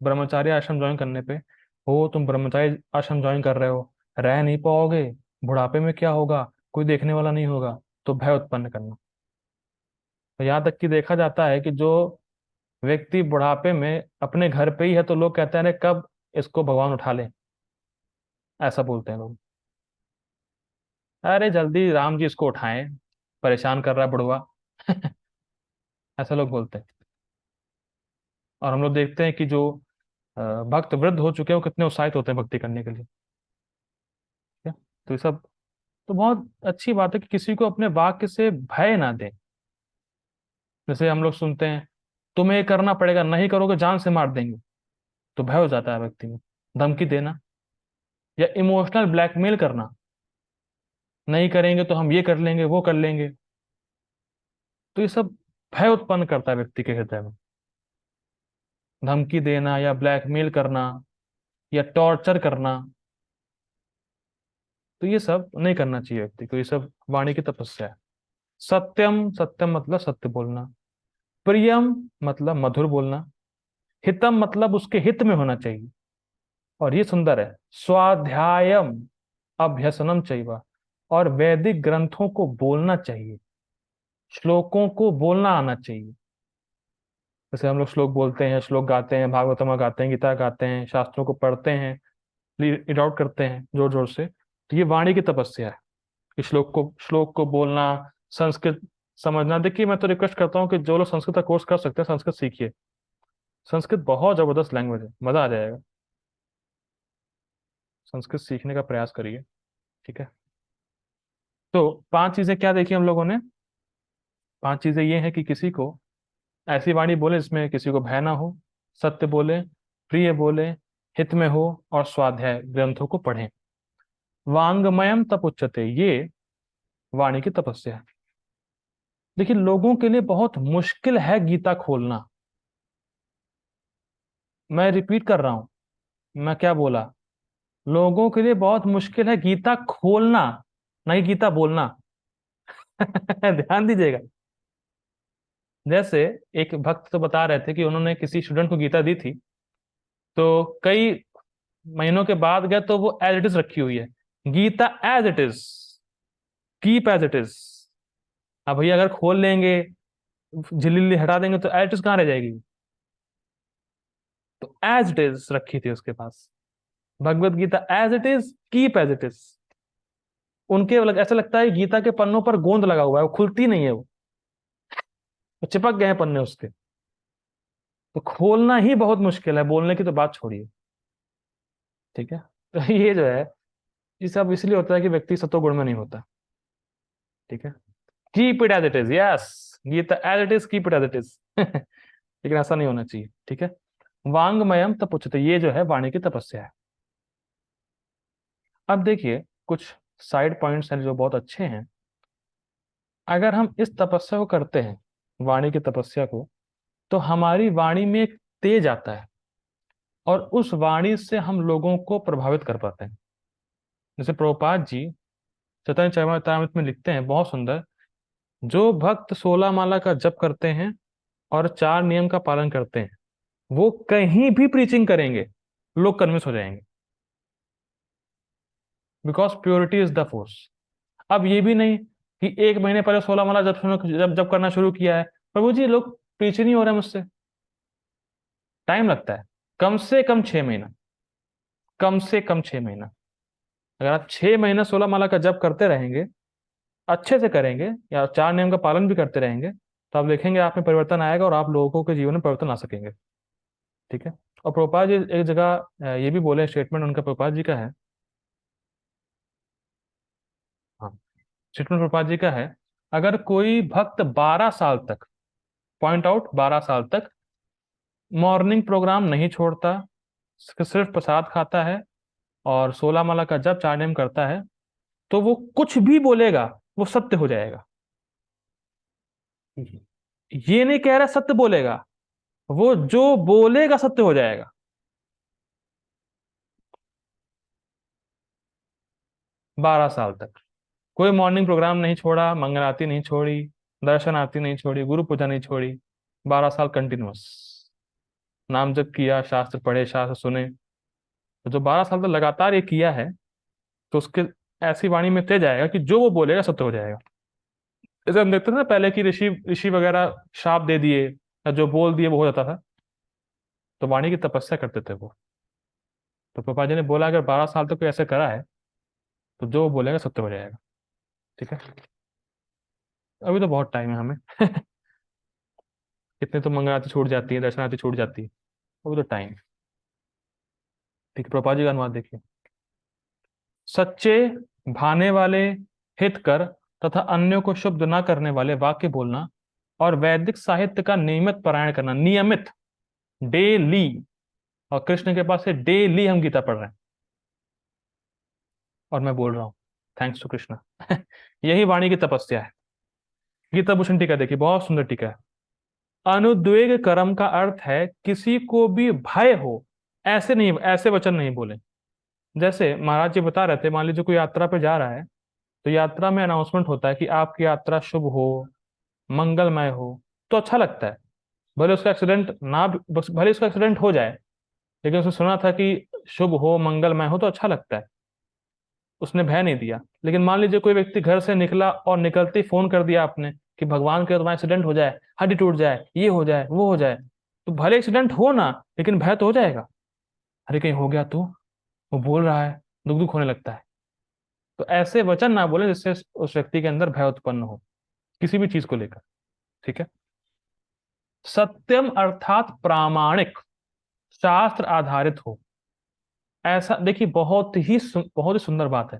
ब्रह्मचारी आश्रम ज्वाइन करने पे, हो तुम ब्रह्मचारी आश्रम ज्वाइन कर रहे हो, रह नहीं पाओगे, बुढ़ापे में क्या होगा, कोई देखने वाला नहीं होगा, तो भय उत्पन्न करना। तो यहाँ तक कि देखा जाता है कि जो व्यक्ति बुढ़ापे में अपने घर पे ही है, तो लोग कहते हैं, अरे कब इसको भगवान उठा ले, ऐसा बोलते हैं लोग। अरे जल्दी राम जी इसको उठाएं, परेशान कर रहा है बुढ़वा। ऐसा लोग बोलते हैं। और हम लोग देखते हैं कि जो भक्त वृद्ध हो चुके हैं वो कितने उत्साहित होते हैं भक्ति करने के लिए। ठीक है? तो ये सब तो बहुत अच्छी बात है कि किसी को अपने वाक्य से भय ना दे। जैसे हम लोग सुनते हैं, तुम्हें ये करना पड़ेगा, नहीं करोगे जान से मार देंगे। तो भय हो जाता है व्यक्ति में। धमकी देना या इमोशनल ब्लैकमेल करना, नहीं करेंगे तो हम ये कर लेंगे, वो कर लेंगे, तो ये सब भय उत्पन्न करता है व्यक्ति के हृदय में। धमकी देना या ब्लैकमेल करना या टॉर्चर करना, तो ये सब नहीं करना चाहिए व्यक्ति को, ये सब वाणी की तपस्या है। सत्यम, सत्यम मतलब सत्य बोलना। प्रियम मतलब मधुर बोलना। हितम मतलब उसके हित में होना चाहिए। और ये सुंदर है, स्वाध्यायम अभ्यसनम चाहिए, और वैदिक ग्रंथों को बोलना चाहिए, श्लोकों को बोलना आना चाहिए। जैसे हम लोग श्लोक बोलते हैं, श्लोक गाते हैं, भागवतम गाते हैं, गीता गाते हैं, शास्त्रों को पढ़ते हैं, रीड आउट करते हैं जोर जोर से, तो ये वाणी की तपस्या है कि श्लोक को बोलना, संस्कृत समझना। देखिए मैं तो रिक्वेस्ट करता हूँ कि जो लोग संस्कृत का कोर्स कर सकते हैं संस्कृत सीखिए। संस्कृत बहुत जबरदस्त लैंग्वेज है, मजा आ जाएगा। संस्कृत सीखने का प्रयास करिए, ठीक है। तो 5 चीजें क्या देखी हम लोगों ने? 5 चीजें ये हैं कि किसी को ऐसी वाणी बोले जिसमें किसी को भय ना हो, सत्य बोले, प्रिय बोले, हित में हो, और स्वाध्याय ग्रंथों को पढ़ें। वांगमयम तप उच्चते, ये वाणी की तपस्या है। देखिए लोगों के लिए बहुत मुश्किल है गीता खोलना। मैं रिपीट कर रहा हूं, मैं क्या बोला? लोगों के लिए बहुत मुश्किल है गीता खोलना, नहीं गीता बोलना। ध्यान दीजिएगा। जैसे एक भक्त तो बता रहे थे कि उन्होंने किसी स्टूडेंट को गीता दी थी, तो कई महीनों के बाद गए तो वो एज इट इज रखी हुई है। Gita as it is, keep as it is. अब भैया अगर खोल लेंगे, झिल्ली हटा देंगे, तो एज इट इज कहाँ रह जाएगी? तो एज इट इज रखी थी उसके पास। Bhagavad Gita as it is, keep as it is. ऐसा लगता है गीता के पन्नों पर गोंद लगा हुआ है, वो खुलती नहीं है, वो चिपक गए हैं पन्ने उसके। तो खोलना ही बहुत मुश्किल है, बोलने की तो बात छोड़िए, ठीक है। तो ये जो है, ये सब इसलिए होता है कि व्यक्ति सत्वगुण में नहीं होता, ठीक है। Keep it as it is, yes, Gita as it is, keep it as it is. लेकिन ऐसा नहीं होना चाहिए, ठीक है। वांगमयम तपोच्यते, ये जो है वाणी की तपस्या है। अब देखिए कुछ साइड पॉइंट्स हैं जो बहुत अच्छे हैं। अगर हम इस तपस्या को करते हैं, वाणी की तपस्या को, तो हमारी वाणी में एक तेज आता है, और उस वाणी से हम लोगों को प्रभावित कर पाते हैं। जैसे प्रभुपाद जी चैतन्य चरितामृत में लिखते हैं, बहुत सुंदर, जो भक्त 16 माला का जप करते हैं और 4 नियम का पालन करते हैं, वो कहीं भी प्रीचिंग करेंगे, लोग कन्विंस हो जाएंगे। Because purity is the force. अब ये भी नहीं कि 1 महीने पहले 16 माला जब जब करना शुरू किया है, प्रभु जी लोग प्रीच ही नहीं हो रहे मुझसे। टाइम लगता है, कम से कम 6 महीना, कम से कम 6 महीना। अगर आप 6 महीना 16 माला का जप करते रहेंगे, अच्छे से करेंगे, या 4 नियम का पालन भी करते रहेंगे, तो आप देखेंगे आप में परिवर्तन आएगा और आप लोगों के जीवन में परिवर्तन ला सकेंगे, ठीक है। और प्रभुपाद जी एक जगह ये भी बोले, स्टेटमेंट उनका प्रभुपाद जी का है, हाँ, स्टेटमेंट प्रभुपाद जी का है, अगर कोई भक्त 12 साल तक, पॉइंट आउट 12 साल तक मॉर्निंग प्रोग्राम नहीं छोड़ता, सिर्फ प्रसाद खाता है और 16 माला का जप 4 नियम करता है, तो वो कुछ भी बोलेगा वो सत्य हो जाएगा। ये नहीं कह रहा सत्य बोलेगा, वो जो बोलेगा सत्य हो जाएगा। 12 साल तक कोई मॉर्निंग प्रोग्राम नहीं छोड़ा, मंगल आरती नहीं छोड़ी, दर्शन आरती नहीं छोड़ी, गुरु पूजा नहीं छोड़ी, 12 साल कंटिन्यूअस नाम जप किया, शास्त्र पढ़े, शास्त्र सुने, तो जो 12 साल तक लगातार ये किया है, तो उसके ऐसी वाणी में तेज आएगा कि जो वो बोलेगा सत्य हो जाएगा। जैसे हम देखते थे ना पहले की ऋषि ऋषि वगैरह शाप दे दिए, या जो बोल दिए वो हो जाता था, तो वाणी की तपस्या करते थे वो। तो पापा जी ने बोला अगर 12 साल तक कोई ऐसे करा है, तो जो वो बोलेगा सत्य हो जाएगा, ठीक है। अभी तो बहुत टाइम है हमें। कितने तो मंगल आरती छूट जाती है, दर्शन आरती छूट जाती है, अभी तो टाइम है, ठीक है। प्रभुपाद जी का अनुवाद देखिए, सच्चे, भाने वाले, हितकर तथा अन्यों को शुद्ध न करने वाले वाक्य बोलना, और वैदिक साहित्य का नियमित पारायण करना, नियमित, डेली, और कृष्ण के पास से डेली हम गीता पढ़ रहे हैं, और मैं बोल रहा हूँ थैंक्स टू कृष्णा। यही वाणी की तपस्या है। गीता भूषण टीका देखिए, बहुत सुंदर टीका है। अनुद्वेग कर्म का अर्थ है किसी को भी भय हो, ऐसे नहीं, ऐसे वचन नहीं बोले। जैसे महाराज जी बता रहे थे, मान लीजिए कोई यात्रा पे जा रहा है, तो यात्रा में अनाउंसमेंट होता है कि आपकी यात्रा शुभ हो, मंगलमय हो, तो अच्छा लगता है। भले उसका एक्सीडेंट ना भले उसका एक्सीडेंट हो जाए, लेकिन उसने सुना था कि शुभ हो, मंगलमय हो, तो अच्छा लगता है। उसने भय नहीं दिया। लेकिन मान लीजिए कोई व्यक्ति घर से निकला और निकलते ही फोन कर दिया आपने कि भगवान के तुम्हारा एक्सीडेंट हो जाए, हड्डी टूट जाए, ये हो जाए, वो हो जाए, तो भले एक्सीडेंट हो ना, लेकिन भय तो हो जाएगा। अरे कहीं हो गया तो, वो बोल रहा है, दुख दुख होने लगता है। तो ऐसे वचन ना बोले जिससे उस व्यक्ति के अंदर भय उत्पन्न हो किसी भी चीज को लेकर। ठीक है। सत्यम अर्थात प्रामाणिक, शास्त्र आधारित हो। ऐसा देखिए, बहुत ही सुंदर बात है।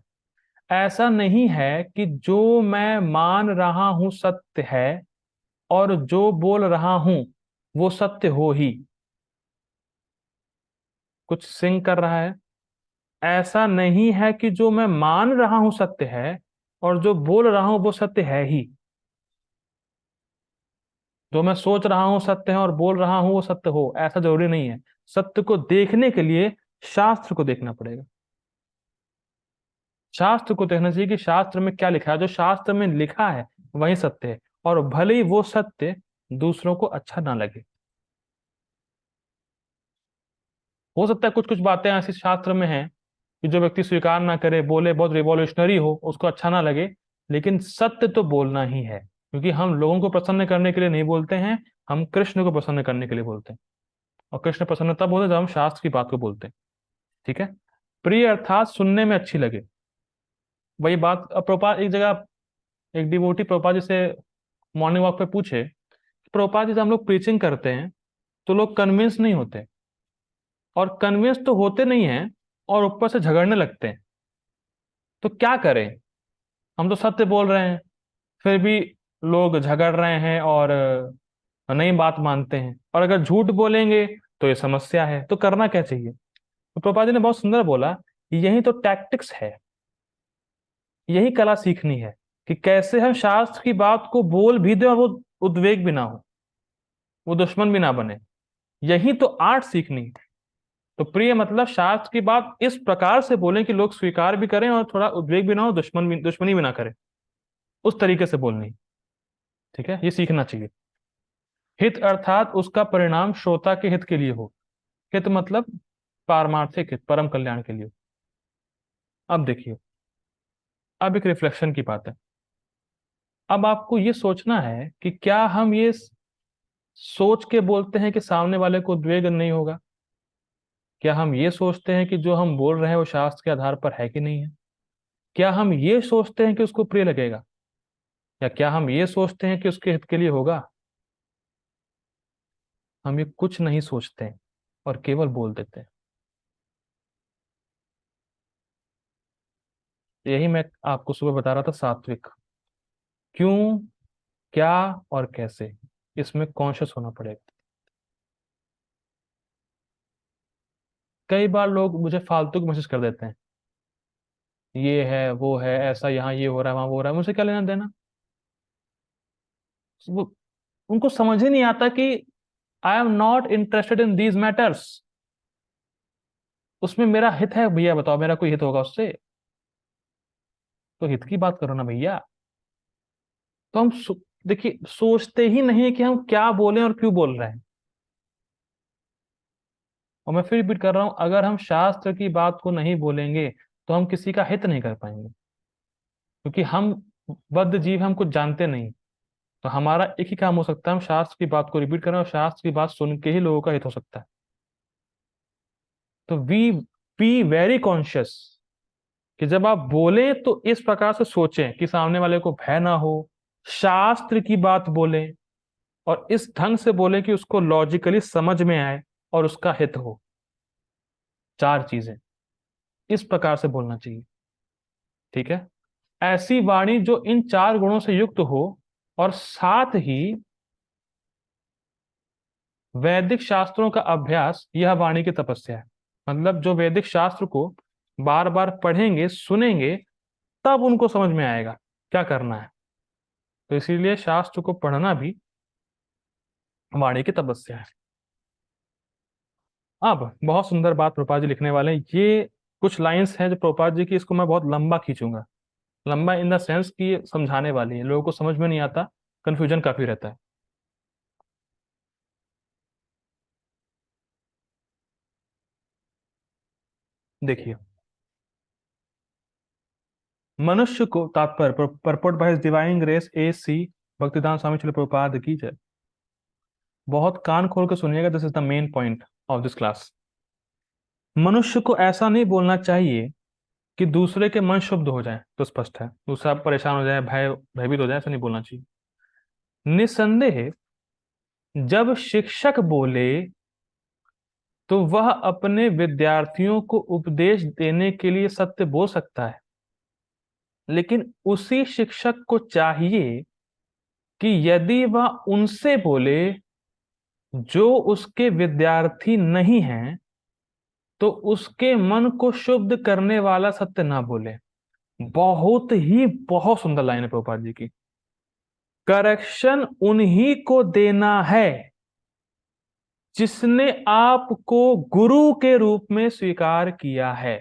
ऐसा नहीं है कि जो मैं मान रहा हूं सत्य है, और जो बोल रहा हूं वो सत्य हो ही। कुछ सिंक कर रहा है। ऐसा नहीं है कि जो मैं मान रहा हूं सत्य है, और जो बोल रहा हूं वो सत्य है ही। जो मैं सोच रहा हूं सत्य है और बोल रहा हूं वो सत्य हो, ऐसा जरूरी नहीं है। सत्य को देखने के लिए शास्त्र को देखना पड़ेगा। शास्त्र को देखना चाहिए कि शास्त्र में क्या लिखा है। जो शास्त्र में लिखा है वही सत्य है, और भले ही वो सत्य दूसरों को अच्छा ना लगे। हो सकता है कुछ कुछ बातें ऐसी शास्त्र में हैं कि जो व्यक्ति स्वीकार ना करे, बोले बहुत रिवॉल्यूशनरी हो, उसको अच्छा ना लगे, लेकिन सत्य तो बोलना ही है। क्योंकि हम लोगों को प्रसन्न करने के लिए नहीं बोलते हैं, हम कृष्ण को प्रसन्न करने के लिए बोलते हैं। और कृष्ण प्रसन्न तब होते हैं जब हम शास्त्र की बात को बोलते हैं। ठीक है। प्रिय अर्थात सुनने में अच्छी लगे। वही बात, अब प्रभुपाद एक जगह, एक डिवोटी प्रभुपाद जी से मॉर्निंग वॉक पे पूछे, प्रभुपाद जी जब हम लोग प्रीचिंग करते हैं तो लोग कन्विंस नहीं होते, और कन्विंस तो होते नहीं हैं, और ऊपर से झगड़ने लगते हैं। तो क्या करें? हम तो सत्य बोल रहे हैं, फिर भी लोग झगड़ रहे हैं और नहीं बात मानते हैं। और अगर झूठ बोलेंगे तो ये समस्या है। तो करना क्या चाहिए? तो प्रभुपाद जी ने बहुत सुंदर बोला कि यही तो टैक्टिक्स है, यही कला सीखनी है कि कैसे हम शास्त्र की बात को बोल भी दें और वो उद्वेग भी ना हो, वो दुश्मन भी ना बने। यही तो आर्ट सीखनी है। तो प्रिय मतलब शास्त्र की बात इस प्रकार से बोलें कि लोग स्वीकार भी करें और थोड़ा उद्वेग भी ना हो, दुश्मनी भी ना करें, उस तरीके से बोलनी। ठीक है, ये सीखना चाहिए। हित अर्थात उसका परिणाम श्रोता के हित के लिए हो। हित मतलब पारमार्थिक हित, परम कल्याण के लिए। अब देखिए, अब एक रिफ्लेक्शन की बात है। अब आपको ये सोचना है कि क्या हम ये सोच के बोलते हैं कि सामने वाले को उद्वेग नहीं होगा? क्या हम ये सोचते हैं कि जो हम बोल रहे हैं वो शास्त्र के आधार पर है कि नहीं है? क्या हम ये सोचते हैं कि उसको प्रिय लगेगा? या क्या हम ये सोचते हैं कि उसके हित के लिए होगा? हम ये कुछ नहीं सोचते हैं और केवल बोल देते हैं। यही मैं आपको सुबह बता रहा था, सात्विक। क्यों, क्या और कैसे, इसमें कॉन्शियस होना पड़ेगा। कई बार लोग मुझे फालतू की मैसेज कर देते हैं, ये है वो है, ऐसा यहाँ ये हो रहा है, वहां वो हो रहा है, मुझे क्या लेना देना। वो उनको समझ ही नहीं आता कि I am not interested in these matters. उसमें मेरा हित है भैया, बताओ मेरा कोई हित होगा उससे? तो हित की बात करो ना भैया। तो हम देखिए, सोचते ही नहीं है कि हम क्या बोलें और क्यों बोल रहे हैं। और मैं फिर रिपीट कर रहा हूं, अगर हम शास्त्र की बात को नहीं बोलेंगे तो हम किसी का हित नहीं कर पाएंगे। क्योंकि हम बद्ध जीव, हम कुछ जानते नहीं। तो हमारा एक ही काम हो सकता है, हम शास्त्र की बात को रिपीट करें, और शास्त्र की बात सुन के ही लोगों का हित हो सकता है। तो वी बी वेरी कॉन्शियस कि जब आप बोलें तो इस प्रकार से सोचें कि सामने वाले को भय ना हो, शास्त्र की बात बोलें, और इस ढंग से बोलें कि उसको लॉजिकली समझ में आए और उसका हित हो। चार चीजें इस प्रकार से बोलना चाहिए। ठीक है। ऐसी वाणी जो इन चार गुणों से युक्त हो, और साथ ही वैदिक शास्त्रों का अभ्यास यह वाणी की तपस्या है। मतलब जो वैदिक शास्त्र को बार बार पढ़ेंगे सुनेंगे तब उनको समझ में आएगा क्या करना है। तो इसीलिए शास्त्र को पढ़ना भी वाणी की तपस्या है। अब बहुत सुंदर बात प्रभुपाद जी लिखने वाले हैं। ये कुछ लाइंस हैं जो प्रभुपाद जी की, इसको मैं बहुत लंबा खींचूंगा। लंबा इन द सेंस कि ये समझाने वाली है, लोगों को समझ में नहीं आता, कंफ्यूजन काफी रहता है। देखिए, मनुष्य को तात्पर्य purport by his divine grace AC भक्तिदान स्वामी श्रील प्रभुपाद की जय। बहुत कान खोल के सुनिएगा, this is the main point of this class. मनुष्य को ऐसा नहीं बोलना चाहिए कि दूसरे के मन शुद्ध हो जाए, तो स्पष्ट है, दूसरा परेशान हो जाए, भयभीत हो जाए, ऐसा नहीं बोलना चाहिए। निसंदेह जब शिक्षक बोले तो वह अपने विद्यार्थियों को उपदेश देने के लिए सत्य बोल सकता है, लेकिन उसी शिक्षक को चाहिए कि यदि वह उनसे बोले जो उसके विद्यार्थी नहीं हैं तो उसके मन को शुद्ध करने वाला सत्य ना बोले। बहुत सुंदर लाइन है प्रभुपाद जी की। करेक्शन उन्हीं को देना है जिसने आपको गुरु के रूप में स्वीकार किया है।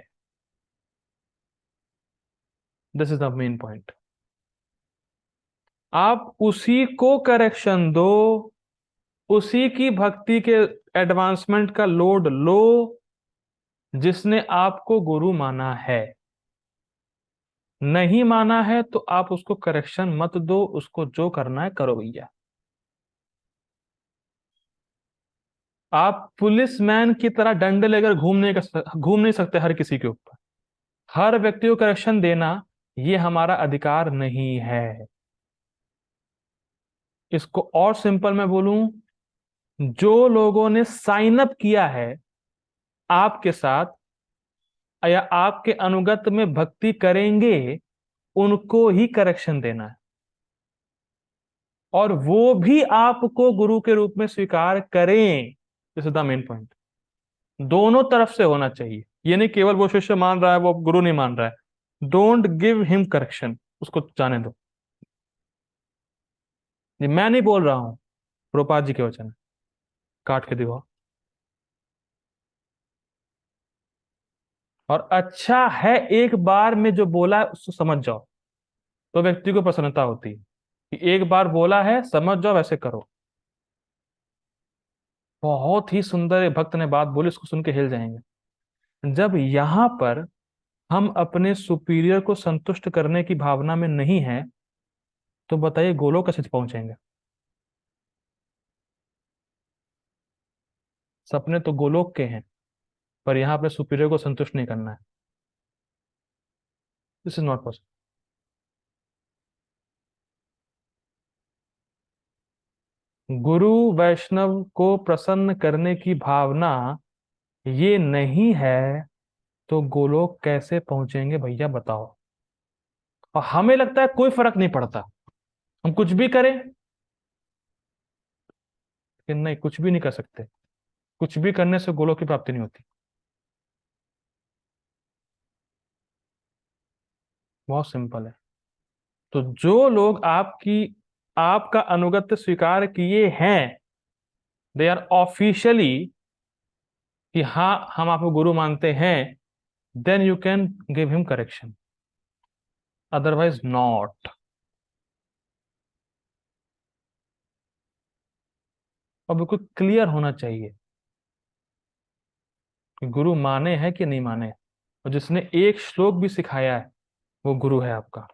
This is the main point. आप उसी को करेक्शन दो, उसी की भक्ति के एडवांसमेंट का लोड लो जिसने आपको गुरु माना है। नहीं माना है तो आप उसको करेक्शन मत दो, उसको जो करना है करो भैया। आप पुलिसमैन की तरह डंडे लेकर घूम नहीं सकते हर किसी के ऊपर। हर व्यक्ति को करेक्शन देना ये हमारा अधिकार नहीं है। इसको और सिंपल मैं बोलूं, जो लोगों ने साइन अप किया है आपके साथ या आपके अनुगत में भक्ति करेंगे उनको ही करेक्शन देना है, और वो भी आपको गुरु के रूप में स्वीकार करें। This is the main point. दोनों तरफ से होना चाहिए, ये नहीं केवल वो शिष्य मान रहा है वो गुरु नहीं मान रहा है। डोंट गिव हिम करेक्शन, उसको जाने दो। ये मैं नहीं बोल रहा हूं, प्रभुपाद जी के वचन है। काट के दिखाओ। और अच्छा है एक बार में जो बोला है उसको समझ जाओ, तो व्यक्ति को प्रसन्नता होती है कि एक बार बोला है, समझ जाओ, वैसे करो। बहुत ही सुंदर एक भक्त ने बात बोली, उसको सुन के हिल जाएंगे। जब यहां पर हम अपने सुपीरियर को संतुष्ट करने की भावना में नहीं है तो बताइए गोलोक कैसे पहुंचेंगे। सपने तो गोलोक के हैं, पर यहां अपने सुपीरियर को संतुष्ट नहीं करना है। This is not possible. गुरु वैष्णव को प्रसन्न करने की भावना ये नहीं है तो गोलोक कैसे पहुंचेंगे भैया बताओ। और हमें लगता है कोई फर्क नहीं पड़ता, हम कुछ भी करें, लेकिन नहीं, कुछ भी नहीं कर सकते। कुछ भी करने से गोलोक की प्राप्ति नहीं होती। बहुत सिंपल है। तो जो लोग आपका अनुगत्य स्वीकार किए हैं, दे आर ऑफिशियली कि हाँ हम आपको गुरु मानते हैं, then you can give him correction, otherwise not. और बिल्कुल क्लियर होना चाहिए कि गुरु माने हैं कि नहीं माने, और जिसने एक श्लोक भी सिखाया है वो गुरु है आपका।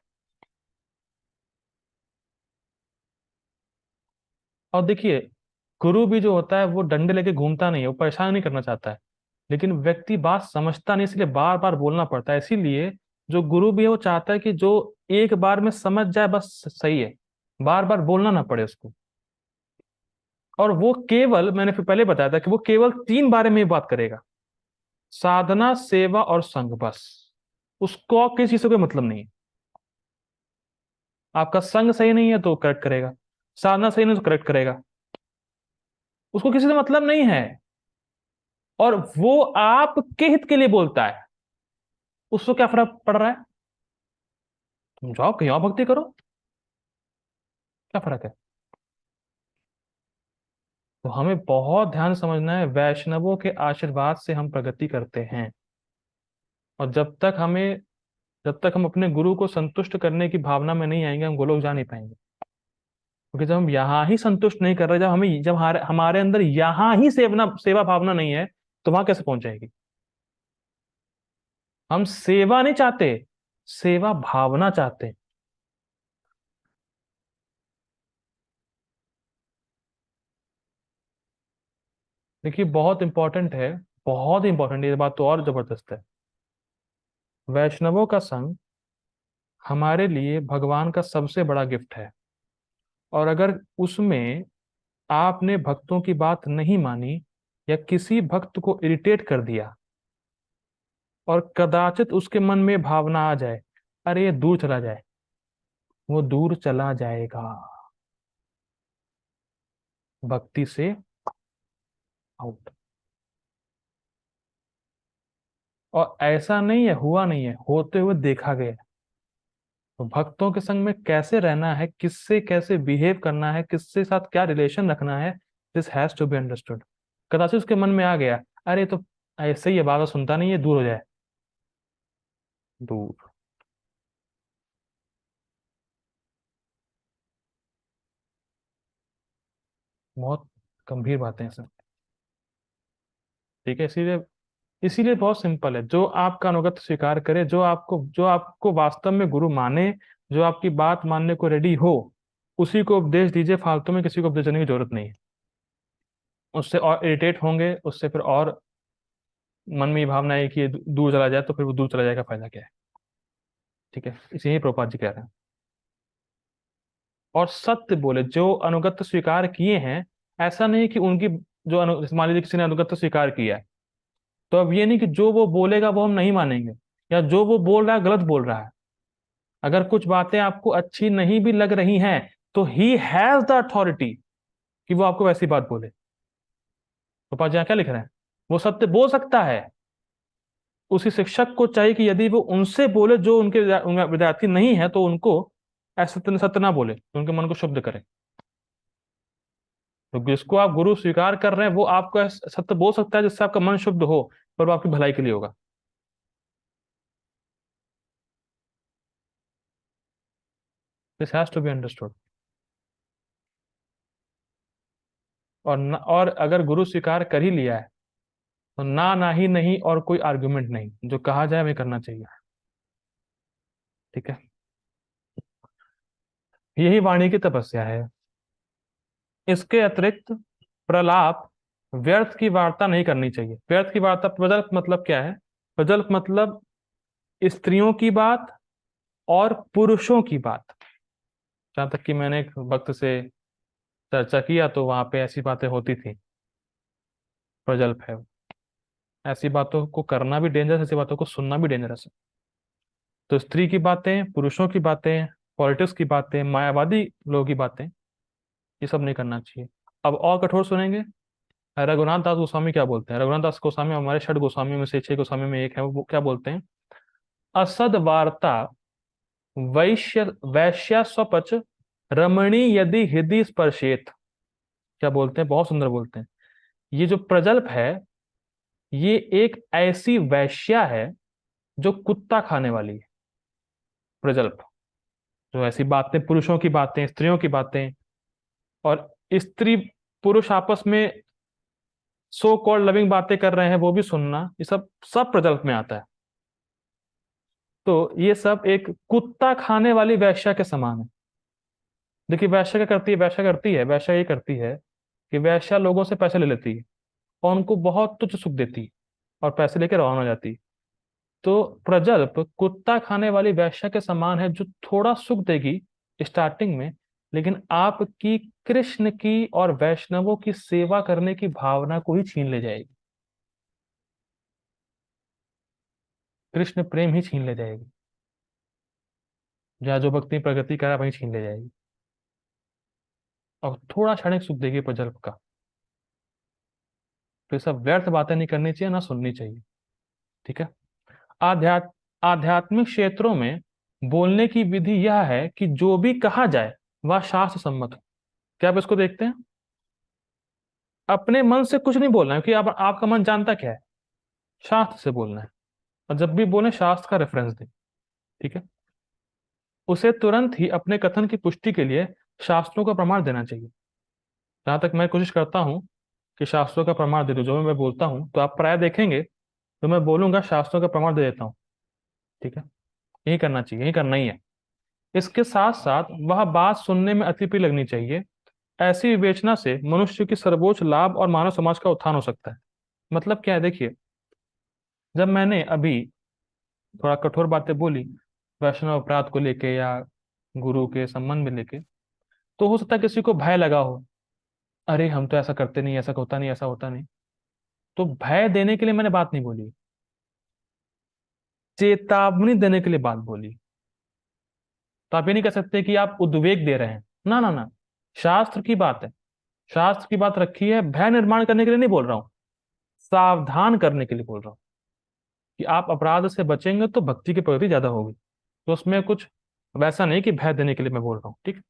और देखिए, गुरु भी जो होता है वो डंडे लेके घूमता नहीं है, वो परेशान नहीं करना चाहता है, लेकिन व्यक्ति बात समझता नहीं, इसलिए बार बार बोलना पड़ता है। इसीलिए जो गुरु भी है वो चाहता है कि जो एक बार में समझ जाए बस सही है, बार बार बोलना ना पड़े उसको। और वो केवल, मैंने फिर पहले बताया था कि वो केवल तीन बारे में ही बात करेगा, साधना, सेवा और संग, बस। उसको और किसी चीज से कोई मतलब नहीं है। आपका संग सही नहीं है तो करेक्ट करेगा, साधना सही नहीं तो करेक्ट करेगा, उसको किसी से मतलब नहीं है, और वो आपके हित के लिए बोलता है, उसको क्या फर्क पड़ रहा है? तुम जाओ कहीं और भक्ति करो, क्या फर्क है? तो हमें बहुत ध्यान से समझना है, वैष्णवों के आशीर्वाद से हम प्रगति करते हैं। और जब तक हम अपने गुरु को संतुष्ट करने की भावना में नहीं आएंगे, हम गोलोक जा नहीं पाएंगे। क्योंकि जब हम यहाँ ही संतुष्ट नहीं कर रहे, जब हमारे अंदर यहाँ ही सेवा भावना नहीं है, तो वहां कैसे पहुंच जाएगी? हम सेवा नहीं चाहते, सेवा भावना चाहते हैं। देखिए बहुत इंपॉर्टेंट है, बहुत इंपॉर्टेंट, ये बात तो और जबरदस्त है। वैष्णवों का संग हमारे लिए भगवान का सबसे बड़ा गिफ्ट है। और अगर उसमें आपने भक्तों की बात नहीं मानी, या किसी भक्त को इरिटेट कर दिया, और कदाचित उसके मन में भावना आ जाए, अरे ये दूर चला जाए, वो दूर चला जाएगा, भक्ति से आउट। और ऐसा नहीं है, हुआ नहीं है, होते हुए देखा गया है। तो भक्तों के संग में कैसे रहना है, किससे कैसे बिहेव करना है, किससे साथ क्या रिलेशन रखना है, this has to be understood. कदाचित उसके मन में आ गया, अरे तो ऐसे ही है, बाबा सुनता नहीं है, दूर हो जाए, दूर। बहुत गंभीर बातें हैं सर। ठीक है, इसीलिए इसीलिए बहुत सिंपल है, जो आपका अनुगत स्वीकार करे, जो आपको वास्तव में गुरु माने, जो आपकी बात मानने को रेडी हो, उसी को उपदेश दीजिए। फालतू में किसी को उपदेश देने की जरूरत नहीं है। उससे और इरिटेट होंगे, उससे फिर और मन में ये भावना है कि ये दूर चला जाए, तो फिर वो दूर चला जाएगा, फायदा क्या है? ठीक है, इसीलिए प्रभुपाद जी कह रहे हैं। और सत्य बोले, जो अनुगत स्वीकार किए हैं, ऐसा नहीं कि उनकी मान लीजिए किसी ने अनुगत स्वीकार किया है, तो अब ये नहीं कि जो वो बोलेगा वो हम नहीं मानेंगे, या जो वो बोल रहा है गलत बोल रहा है। अगर कुछ बातें आपको अच्छी नहीं भी लग रही हैं, तो ही हैज द अथॉरिटी कि वो आपको वैसी बात बोले। तो पास यहाँ क्या लिख रहे हैं? वो सत्य बोल सकता है। उसी शिक्षक को चाहिए कि यदि वो उनसे बोले जो उनके विद्यार्थी नहीं है, तो उनको ऐसा सत्य सत्य ना बोले, तो उनके मन को शुद्ध करे। तो जिसको आप गुरु स्वीकार कर रहे हैं, वो आपको सत्य बोल सकता है जिससे आपका मन शुद्ध हो, पर वो आपकी भलाई के लिए होगा। This has to be understood. और अगर गुरु स्वीकार कर ही लिया है, तो ना ना ही नहीं, और कोई आर्गुमेंट नहीं, जो कहा जाए वही करना चाहिए। ठीक है, यही वाणी की तपस्या है। इसके अतिरिक्त प्रलाप, व्यर्थ की वार्ता नहीं करनी चाहिए। व्यर्थ की वार्ता, प्रजल्प मतलब क्या है? प्रजल्प मतलब स्त्रियों की बात और पुरुषों की बात। जहां तक कि मैंने एक वक्त से चर्चा किया, तो वहां पे ऐसी बातें होती थी, प्रजल्प है। ऐसी बातों को करना भी डेंजरस, ऐसी बातों को सुनना भी डेंजरस है। तो स्त्री की बातें, पुरुषों की बातें, पॉलिटिक्स की बातें, मायावादी लोगों की बातें, ये सब नहीं करना चाहिए। अब और कठोर सुनेंगे, रघुनाथ दास गोस्वामी क्या बोलते हैं? रघुनाथ दास गोस्वामी हमारे षट गोस्वामी में से 6 गोस्वामी में एक है। वो क्या बोलते हैं? असद वार्ता वैश्य स्वपच रमणी यदि हृदय स्पर्शेत। क्या बोलते हैं? बहुत सुंदर बोलते हैं। ये जो प्रजल्प है, ये एक ऐसी वैश्या है जो कुत्ता खाने वाली है। प्रजल्प जो ऐसी बातें, पुरुषों की बातें, स्त्रियों की बातें, और स्त्री पुरुष आपस में सो कॉल्ड लविंग बातें कर रहे हैं, वो भी सुनना, ये सब सब प्रजल्प में आता है। तो ये सब एक कुत्ता खाने वाली वैश्या के समान है। देखिए वैश्या क्या करती है? वैश्या ये करती है कि वैश्या लोगों से पैसे ले लेती है, और उनको बहुत तुच्छ सुख देती है, और पैसे लेकर रवाना हो जाती है। तो प्रजल्प कुत्ता खाने वाली वैश्या के समान है, जो थोड़ा सुख देगी स्टार्टिंग में, लेकिन आपकी कृष्ण की और वैष्णवों की सेवा करने की भावना को ही छीन ले जाएगी। कृष्ण प्रेम ही छीन ले जाएगी। जहाँ जो भक्ति प्रगति करा वही छीन ले जाएगी, और थोड़ा क्षणिक सुख देगी प्रजल्प का। तो ये सब व्यर्थ बातें नहीं करनी चाहिए, ना सुननी चाहिए। ठीक है। आध्यात्म आध्यात्मिक क्षेत्रों में बोलने की विधि यह है कि जो भी कहा जाए वह शास्त्र सम्मत हो। क्या आप इसको देखते हैं? अपने मन से कुछ नहीं बोलना है, क्योंकि आपका मन जानता क्या है, शास्त्र से बोलना है। और जब भी बोले शास्त्र का रेफरेंस दें। ठीक है। उसे तुरंत ही अपने कथन की पुष्टि के लिए शास्त्रों का प्रमाण देना चाहिए। जहां तक मैं कोशिश करता हूं कि शास्त्रों का प्रमाण दे दूं, जो मैं बोलता हूं तो आप प्राय देखेंगे तो मैं बोलूंगा शास्त्रों का प्रमाण दे देता हूं। ठीक है। यही करना चाहिए, यही करना ही है। इसके साथ साथ वह बात सुनने में अति प्रिय लगनी चाहिए। ऐसी विवेचना से मनुष्य की सर्वोच्च लाभ और मानव समाज का उत्थान हो सकता है। मतलब क्या है, देखिए, जब मैंने अभी थोड़ा कठोर बातें बोली वैष्णव अपराध को लेके या गुरु के संबंध में लेके, तो हो सकता है किसी को भय लगा हो, अरे हम तो ऐसा करते नहीं, ऐसा होता नहीं, ऐसा होता नहीं। तो भय देने के लिए मैंने बात नहीं बोली, चेतावनी देने के लिए बात बोली। तो आप ये नहीं कह सकते कि आप उद्वेग दे रहे हैं, ना ना ना। शास्त्र की बात है, शास्त्र की बात रखी है, भय निर्माण करने के लिए नहीं बोल रहा हूं, सावधान करने के लिए बोल रहा हूं कि आप अपराध से बचेंगे तो भक्ति की प्रगति ज्यादा होगी। तो उसमें कुछ वैसा नहीं कि भय देने के लिए मैं बोल रहा हूँ। ठीक।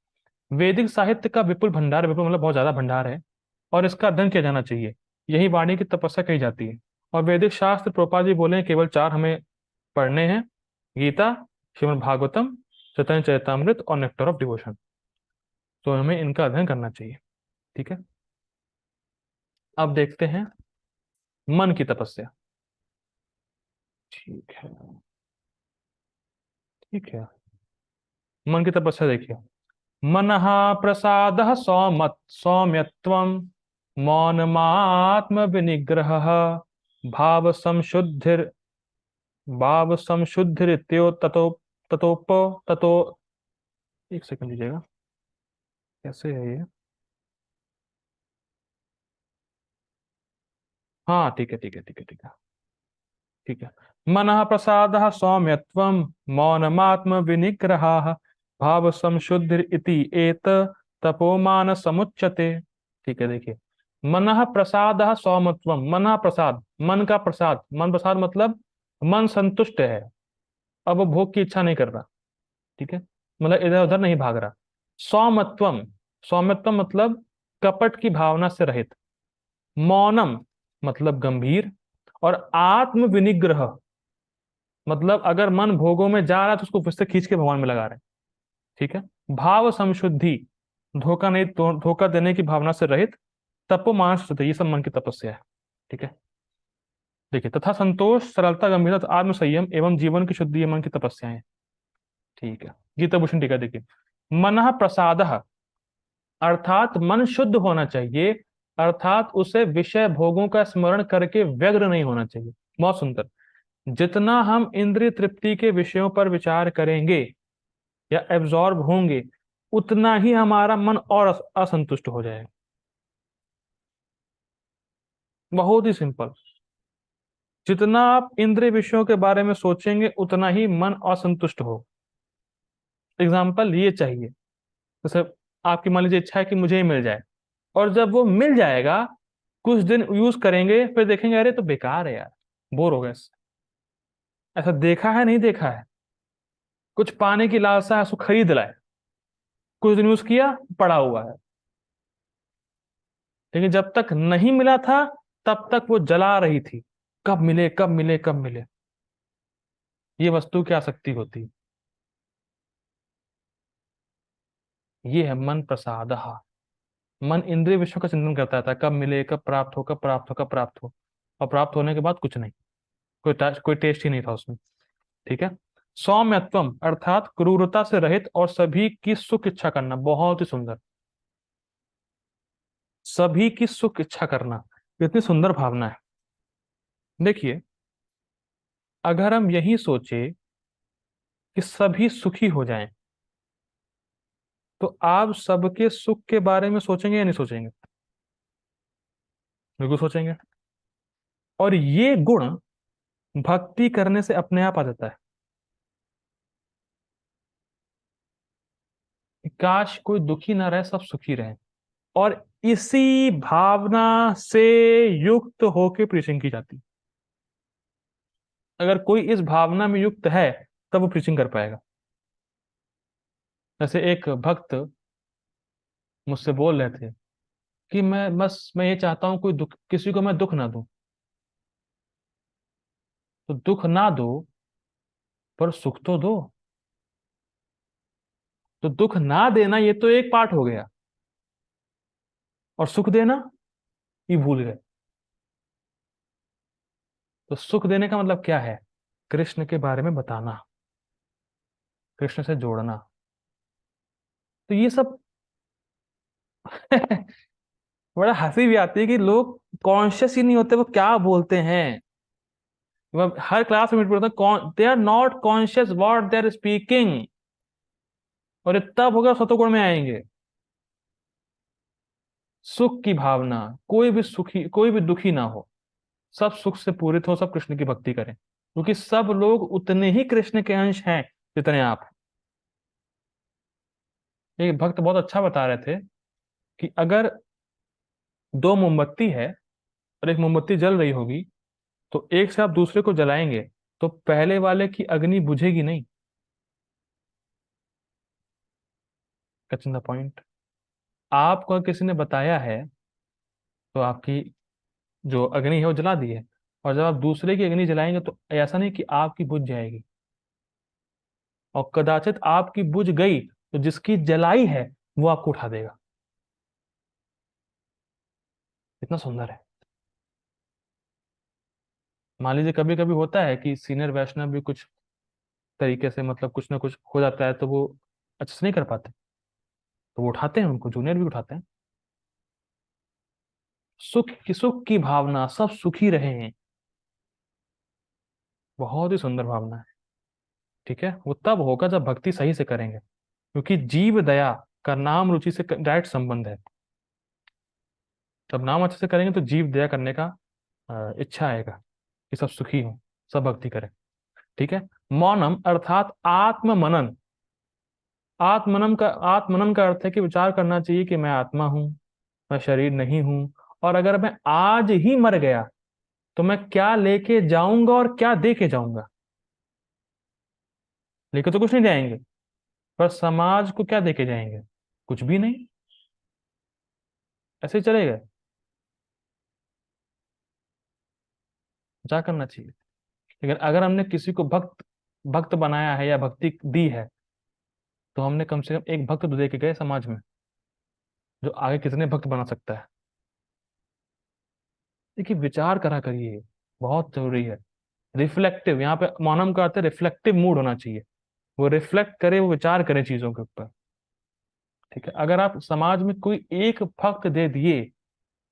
वैदिक साहित्य का विपुल भंडार, विपुल मतलब बहुत ज्यादा भंडार है, और इसका अध्ययन किया जाना चाहिए। यही वाणी की तपस्या कही जाती है। और वैदिक शास्त्र, प्रोपा जी बोले हैं, केवल चार हमें पढ़ने हैं: गीता, श्रीमद् भागवतम, चैतन्य चरितमृत और नेक्टर ऑफ डिवोशन। तो हमें इनका अध्ययन करना चाहिए। ठीक है। अब देखते हैं मन की तपस्या। ठीक है। ठीक है। मन की तपस्या देखिए। मनः प्रसाद सौम्यत्वम, मौनमात्म विनिग्रह, भाव संशुद्धिर भाव संशुद्धिरित्यो ततो ततोप ततो। एक सेकंड दीजिएगा, कैसे है ये? हाँ ठीक है, ठीक है, ठीक है, ठीक है। ठीक है। मनः प्रसाद सौम्यत्वम, मौनमात्म विनिग्रह, भाव संशुद्धिर इति एत तपोमान समुच्यते। ठीक है, देखिए। मनः प्रसाद सौमत्वम, मनः प्रसाद, मन का प्रसाद, मन प्रसाद मतलब मन संतुष्ट है, अब वो भोग की इच्छा नहीं कर रहा। ठीक है। मतलब इधर उधर नहीं भाग रहा। सौमत्वम, सौम्यत्वम मतलब कपट की भावना से रहित। मौनम मतलब गंभीर। और आत्म विनिग्रह मतलब अगर मन भोगों में जा रहा है तो उसको फिर से खींच के भगवान में लगा रहे हैं। ठीक है। भाव संशुद्धि, धोखा नहीं, धोखा देने की भावना से रहित। तपो मानस शुद्धि, ये सब मन की तपस्या है। ठीक है। देखिए, तथा संतोष, सरलता, गंभीरता, आत्म संयम एवं जीवन की शुद्धि, ये मन की तपस्या है। ठीक है। गीता भूषण टीका देखिए। मन प्रसाद अर्थात मन शुद्ध होना चाहिए, अर्थात उसे विषय भोगों का स्मरण करके व्यग्र नहीं होना चाहिए। बहुत सुंदर। जितना हम इंद्रिय तृप्ति के विषयों पर विचार करेंगे या एब्जॉर्ब होंगे, उतना ही हमारा मन और असंतुष्ट हो जाएगा। बहुत ही सिंपल। जितना आप इंद्रिय विषयों के बारे में सोचेंगे उतना ही मन असंतुष्ट हो। एग्जाम्पल ये चाहिए, जैसे आपकी मान लीजिए इच्छा है कि मुझे ही मिल जाए, और जब वो मिल जाएगा, कुछ दिन यूज करेंगे, फिर देखेंगे अरे तो बेकार है यार, बोर हो गए इससे। ऐसा देखा है, नहीं देखा है? कुछ पाने की लालसा है, उसको खरीद लाए, कुछ दिन यूज किया, पड़ा हुआ है। लेकिन जब तक नहीं मिला था तब तक वो जला रही थी, कब मिले, कब मिले, कब मिले। ये वस्तु की आसक्ति होती है। ये है मन प्रसाद। मन इंद्रिय विषयों का चिंतन करता था, कब मिले, कब प्राप्त हो, कब प्राप्त हो, कब प्राप्त हो। और प्राप्त होने के बाद कुछ नहीं, कोई टेस्ट ही नहीं था उसमें। ठीक है। सौम्यत्वम अर्थात क्रूरता से रहित और सभी की सुख इच्छा करना, बहुत ही सुंदर। सभी की सुख इच्छा करना, इतनी सुंदर भावना है। देखिए, अगर हम यही सोचे कि सभी सुखी हो जाएं, तो आप सबके सुख के बारे में सोचेंगे या नहीं सोचेंगे? बिल्कुल सोचेंगे। और ये गुण भक्ति करने से अपने आप आ जाता है। काश कोई दुखी ना रहे, सब सुखी रहे। और इसी भावना से युक्त होके प्रीचिंग की जाती। अगर कोई इस भावना में युक्त है तब वो प्रीचिंग कर पाएगा। जैसे एक भक्त मुझसे बोल रहे थे कि मैं ये चाहता हूं कोई दुख, किसी को मैं दुख ना दूं। तो दुख ना दो, पर सुख तो दो। तो दुख ना देना ये तो एक पार्ट हो गया, और सुख देना ये भूल गए। तो सुख देने का मतलब क्या है? कृष्ण के बारे में बताना, कृष्ण से जोड़ना। तो ये सब बड़ा हंसी भी आती है कि लोग कॉन्शियस ही नहीं होते वो क्या बोलते हैं। मैं हर क्लास में बोलता हूँ, कौन they are not conscious what they are speaking. और ये तब होगा सतोगुण में आएंगे। सुख की भावना, कोई भी दुखी ना हो, सब सुख से पूरित हो, सब कृष्ण की भक्ति करें, क्योंकि सब लोग उतने ही कृष्ण के अंश हैं जितने आप हैं। एक भक्त बहुत अच्छा बता रहे थे कि अगर दो मोमबत्ती है और एक मोमबत्ती जल रही होगी, तो एक से आप दूसरे को जलाएंगे तो पहले वाले की अग्नि बुझेगी नहीं। Catching the point. आपको किसी ने बताया है तो आपकी जो अग्नि है वो जला दी है, और जब आप दूसरे की अग्नि जलाएंगे तो ऐसा नहीं कि आपकी बुझ जाएगी, और कदाचित आपकी बुझ गई तो जिसकी जलाई है वो आपको उठा देगा। कितना सुंदर है। मान लीजिए कभी कभी होता है कि सीनियर वैष्णव भी कुछ तरीके से, मतलब कुछ ना कुछ हो जाता है तो वो अच्छे से नहीं कर पाते, तो वो उठाते हैं, उनको जूनियर भी उठाते हैं। सुख की भावना, सब सुखी रहे हैं, बहुत ही सुंदर भावना है। ठीक है, वो तब होगा जब भक्ति सही से करेंगे, क्योंकि जीव दया का नाम रुचि से डायरेक्ट संबंध है। जब नाम अच्छे से करेंगे तो जीव दया करने का इच्छा आएगा कि सब सुखी हो, सब भक्ति करें। ठीक है। मौनम अर्थात आत्म मनन। आत्मनन का अर्थ है कि विचार करना चाहिए कि मैं आत्मा हूं, मैं शरीर नहीं हूं, और अगर मैं आज ही मर गया तो मैं क्या लेके जाऊंगा और क्या दे के जाऊंगा। लेके तो कुछ नहीं जाएंगे, पर समाज को क्या दे के जाएंगे? कुछ भी नहीं। ऐसे ही चले गए। विचार करना चाहिए। लेकिन अगर हमने किसी को भक्त भक्त बनाया है या भक्ति दी है, तो हमने कम से कम एक भक्त तो दे के गए समाज में, जो आगे कितने भक्त बना सकता है। देखिए, विचार करा करिए, बहुत जरूरी है। रिफ्लेक्टिव, यहाँ पे मौनम का अर्थ है रिफ्लेक्टिव मूड होना चाहिए। वो रिफ्लेक्ट करे, वो विचार करे चीजों के ऊपर। ठीक है। अगर आप समाज में कोई एक भक्त दे दिए,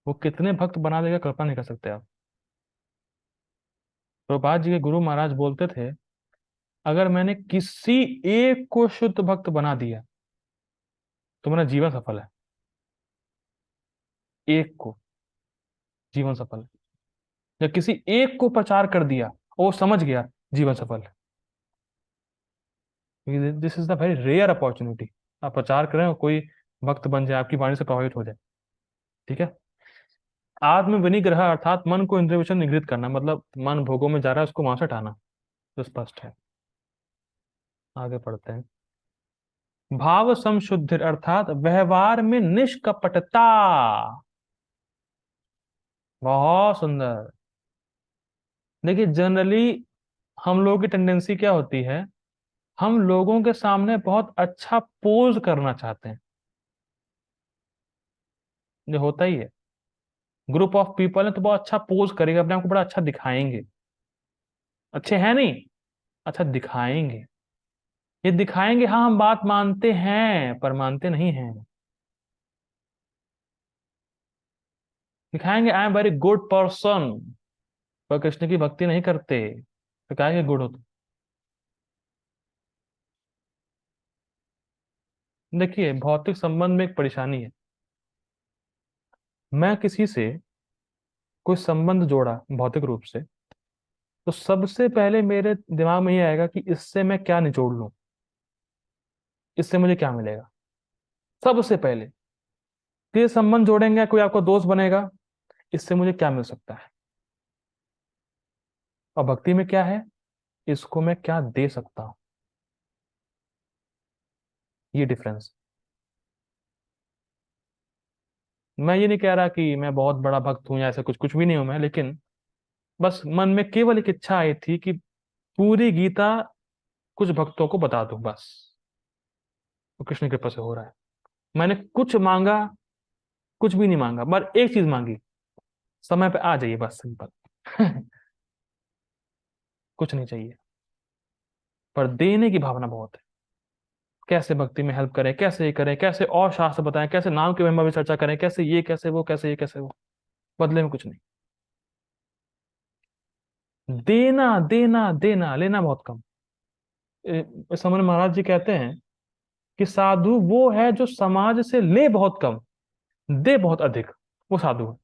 वो कितने भक्त बना देगा कल्पना नहीं कर सकते आप। प्रभुपाद जी के गुरु महाराज बोलते थे, अगर मैंने किसी एक को शुद्ध भक्त बना दिया तो मेरा जीवन सफल है। एक को जीवन सफल है। या किसी एक को प्रचार कर दिया और वो समझ गया, जीवन सफल है। This is the very rare opportunity. आप प्रचार करें और कोई भक्त बन जाए, आपकी वाणी से प्रभावित हो जाए। ठीक है। आत्म विनिग्रह अर्थात मन को इंद्रिय विषय निगृहित करना, मतलब मन भोगों में जा रहा है उसको वहां से हटाना। तो स्पष्ट है। आगे पढ़ते हैं। भाव संशुद्धि अर्थात व्यवहार में निष्कपटता। बहुत सुंदर। देखिए, जनरली हम लोगों की टेंडेंसी क्या होती है, हम लोगों के सामने बहुत अच्छा पोज करना चाहते हैं। जो होता ही है, ग्रुप ऑफ पीपल है तो बहुत अच्छा पोज करेंगे, अपने आप को बड़ा अच्छा दिखाएंगे। अच्छे हैं नहीं, अच्छा दिखाएंगे। ये दिखाएंगे, हाँ हम बात मानते हैं, पर मानते नहीं हैं। दिखाएंगे I am very good person, पर कृष्ण की भक्ति नहीं करते, तो क्या है गुड होता। देखिए, भौतिक संबंध में एक परेशानी है। मैं किसी से कोई संबंध जोड़ा भौतिक रूप से, तो सबसे पहले मेरे दिमाग में ये आएगा कि इससे मैं क्या निचोड़ लूं, इससे मुझे क्या मिलेगा, सबसे पहले। के संबंध जोड़ेंगे, कोई आपका दोस्त बनेगा, इससे मुझे क्या मिल सकता है? और भक्ति में क्या है, इसको मैं क्या दे सकता हूं, ये डिफरेंस। मैं ये नहीं कह रहा कि मैं बहुत बड़ा भक्त हूं या ऐसा कुछ, कुछ भी नहीं हूं मैं, लेकिन बस मन में केवल एक इच्छा आई थी कि पूरी गीता कुछ भक्तों को बता दूं बस। वो कृष्ण की कृपा से हो रहा है। मैंने कुछ मांगा, कुछ भी नहीं मांगा, बस एक चीज मांगी, समय पे आ जाइए, बस सिंपल। कुछ नहीं चाहिए, पर देने की भावना बहुत है। कैसे भक्ति में हेल्प करें, कैसे ये करें, कैसे और शास्त्र बताएं, कैसे नाम के महिमा में चर्चा करें, कैसे ये कैसे वो, कैसे ये कैसे वो, बदले में कुछ नहीं। देना देना देना, लेना बहुत कम। इस समय महाराज जी कहते हैं कि साधु वो है जो समाज से ले बहुत कम, दे बहुत अधिक, वो साधु है।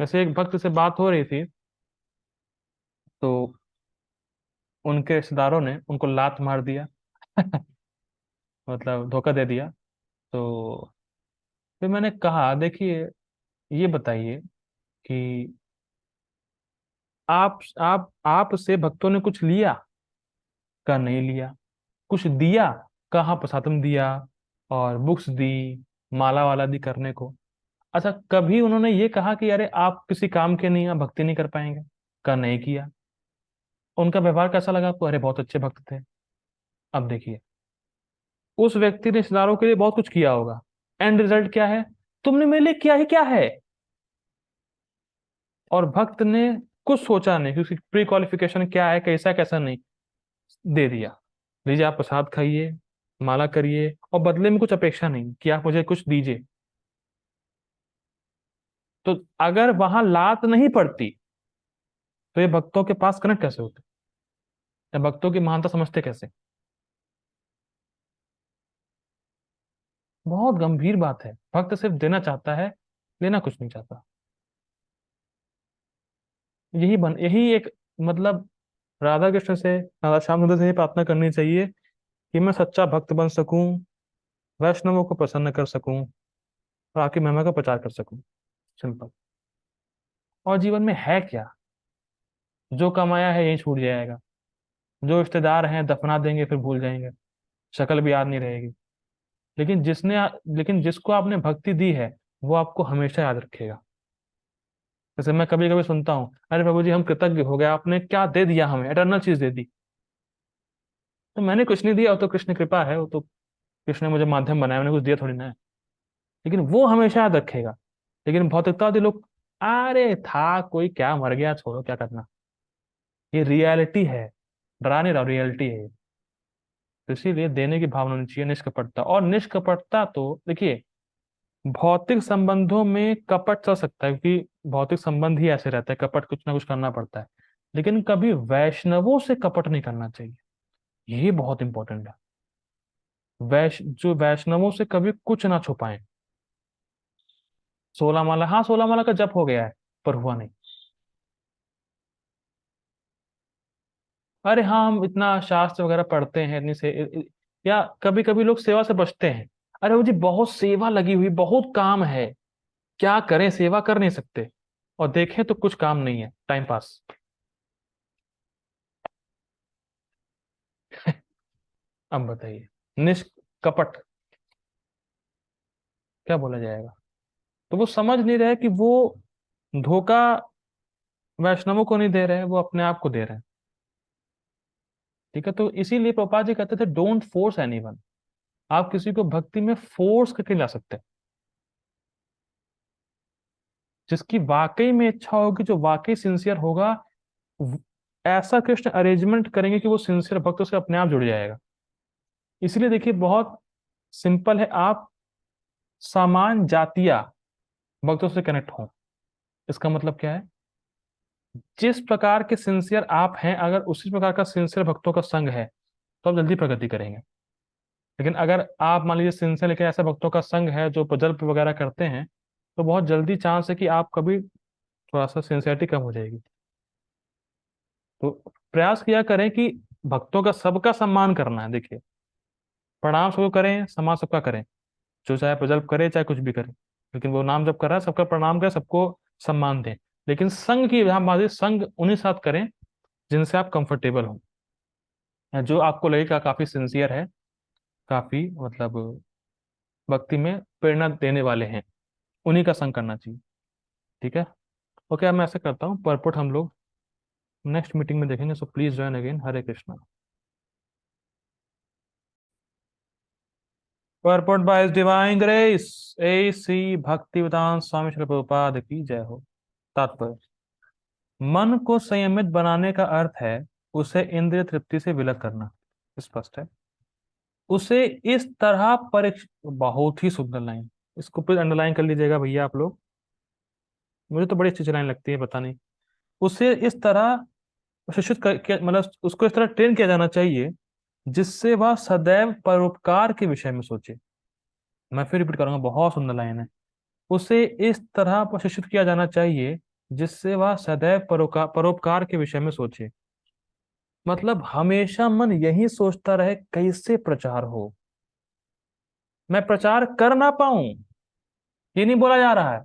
वैसे एक भक्त से बात हो रही थी, तो उनके रिश्तेदारों ने उनको लात मार दिया। मतलब धोखा दे दिया। तो फिर मैंने कहा, देखिए, ये बताइए कि आप से भक्तों ने कुछ लिया? का नहीं लिया। कुछ दिया? कहाँ प्रसादम दिया, और बुक्स दी, माला वाला दी करने को। अच्छा, कभी उन्होंने ये कहा कि अरे आप किसी काम के नहीं, आप भक्ति नहीं कर पाएंगे? का नहीं किया। उनका व्यवहार कैसा लगा आपको? अरे बहुत अच्छे भक्त थे। अब देखिए, उस व्यक्ति ने रिश्तेदारों के लिए बहुत कुछ किया होगा, एंड रिजल्ट क्या है? तुमने मेरे लिए किया ही क्या है? और भक्त ने कुछ सोचा नहीं कि उसकी प्री क्वालिफिकेशन क्या है, कैसा कैसा नहीं, दे दिया। लीजिए, आप प्रसाद खाइए, माला करिए, और बदले में कुछ अपेक्षा नहीं कि आप मुझे कुछ दीजिए। तो अगर वहां लात नहीं पड़ती, तो ये भक्तों के पास कनेक्ट कैसे होते, या भक्तों की महानता समझते कैसे? बहुत गंभीर बात है। भक्त सिर्फ देना चाहता है, लेना कुछ नहीं चाहता। यही एक, मतलब, राधा कृष्ण से, राधा श्याम सुंदर से ही प्रार्थना करनी चाहिए कि मैं सच्चा भक्त बन सकूं, वैष्णवों को प्रसन्न कर सकूं, और आपकी महिमा का प्रचार कर सकूं। सिंपल। और जीवन में है क्या? जो कमाया है यही छूट जाएगा। जो रिश्तेदार हैं दफना देंगे, फिर भूल जाएंगे, शक्ल भी याद नहीं रहेगी। लेकिन जिसको आपने भक्ति दी है, वो आपको हमेशा याद रखेगा। जैसे मैं कभी कभी सुनता हूँ, अरे प्रभु जी हम कृतज्ञ हो गए, आपने क्या दे दिया, हमें एटर्नल चीज दे दी। तो मैंने कुछ नहीं दिया, वो तो कृष्ण कृपा है, वो तो कृष्ण ने मुझे माध्यम बनाया, मैंने कुछ दिया थोड़ी ना है। लेकिन वो हमेशा याद रखेगा। लेकिन भौतिकतावादी लोग, अरे था कोई, क्या मर गया, छोड़ो, क्या करना। ये रियलिटी है, डरा नहीं रहा, रियलिटी है ये। तो इसीलिए देने की भावना होनी चाहिए, निष्कपटता। और निष्कपटता तो देखिए, भौतिक संबंधों में कपट चल सकता है, क्योंकि भौतिक संबंध ही ऐसे रहता है, कपट कुछ ना कुछ करना पड़ता है। लेकिन कभी वैष्णवों से कपट नहीं करना चाहिए, ये बहुत इंपॉर्टेंट है। जो वैष्णवों से कभी कुछ ना छुपाएं। 16 माला, हाँ 16 माला का जप हो गया है, पर हुआ नहीं। अरे हाँ, हम इतना शास्त्र वगैरह पढ़ते हैं, इतनी या कभी कभी लोग सेवा से बचते हैं। अरे वो जी बहुत सेवा लगी हुई, बहुत काम है, क्या करें, सेवा कर नहीं सकते। और देखें तो कुछ काम नहीं है, टाइम पास। अब बताइए, निष्कपट क्या बोला जाएगा? तो वो समझ नहीं रहे कि वो धोखा वैष्णवों को नहीं दे रहे हैं, वो अपने आप को दे रहे हैं। ठीक है, तो इसीलिए प्रभुपाद जी कहते थे, डोंट फोर्स एनीवन। आप किसी को भक्ति में फोर्स करके ला सकते हैं। जिसकी वाकई में इच्छा होगी, जो वाकई सिंसियर होगा, व- ऐसा कृष्ण अरेंजमेंट करेंगे कि वो सिंसियर भक्त उससे अपने आप जुड़ जाएगा। इसलिए देखिए, बहुत सिंपल है, आप समान जातीय भक्तों से कनेक्ट हो। इसका मतलब क्या है? जिस प्रकार के सिंसियर आप हैं, अगर उसी प्रकार का सिंसियर भक्तों का संग है, तो आप जल्दी प्रगति करेंगे। लेकिन अगर आप मान लीजिए सिंसियर, लेकिन ऐसे भक्तों का संग है जो प्रजल्प वगैरह करते हैं, तो बहुत जल्दी चांस है कि आप कभी, थोड़ा सा सिंसियरिटी कम हो जाएगी। तो प्रयास किया करें कि भक्तों का सबका सम्मान करना है। देखिए, प्रणाम सबको करें, सम्मान सबका करें, जो चाहे प्रजल्प करे चाहे कुछ भी करे, लेकिन वो नाम जब कर रहा है सबका प्रणाम करें, सबको सम्मान दें। लेकिन संघ की यहाँ बात है, संघ उन्हीं साथ करें जिनसे आप कंफर्टेबल हो, या जो आपको लगेगा काफी सिंसियर है, काफी मतलब भक्ति में प्रेरणा देने वाले हैं, उन्हीं का संग करना चाहिए। ठीक है। ओके, अब मैं ऐसे करता हूँ, परपुट हम लोग नेक्स्ट मीटिंग में देखेंगे, so please join again. Hare Krishna. Purport by divine grace AC Bhaktivedanta Swami Shri Prabhupada की जय हो। तात्पर्य: मन को संयमित बनाने का अर्थ है उसे इंद्रिय तृप्ति से विलग करना। स्पष्ट है। उसे इस तरह परीक्ष बहुत ही सुंदर लाइन, इसको प्लीज अंडरलाइन कर लीजिएगा भैया आप लोग, मुझे तो बड़ी अच्छी लाइन लगती है, पता नहीं। उसे इस तरह मतलब उसको इस तरह ट्रेन किया जाना चाहिए जिससे वह सदैव परोपकार के विषय में सोचे। मैं फिर रिपीट करूंगा, बहुत सुंदर लाइन है। उसे इस तरह प्रशिक्षित किया जाना चाहिए जिससे वह सदैव परोपकार के विषय में सोचे। मतलब हमेशा मन यही सोचता रहे कैसे प्रचार हो, मैं प्रचार कर ना पाऊं, ये नहीं बोला जा रहा है,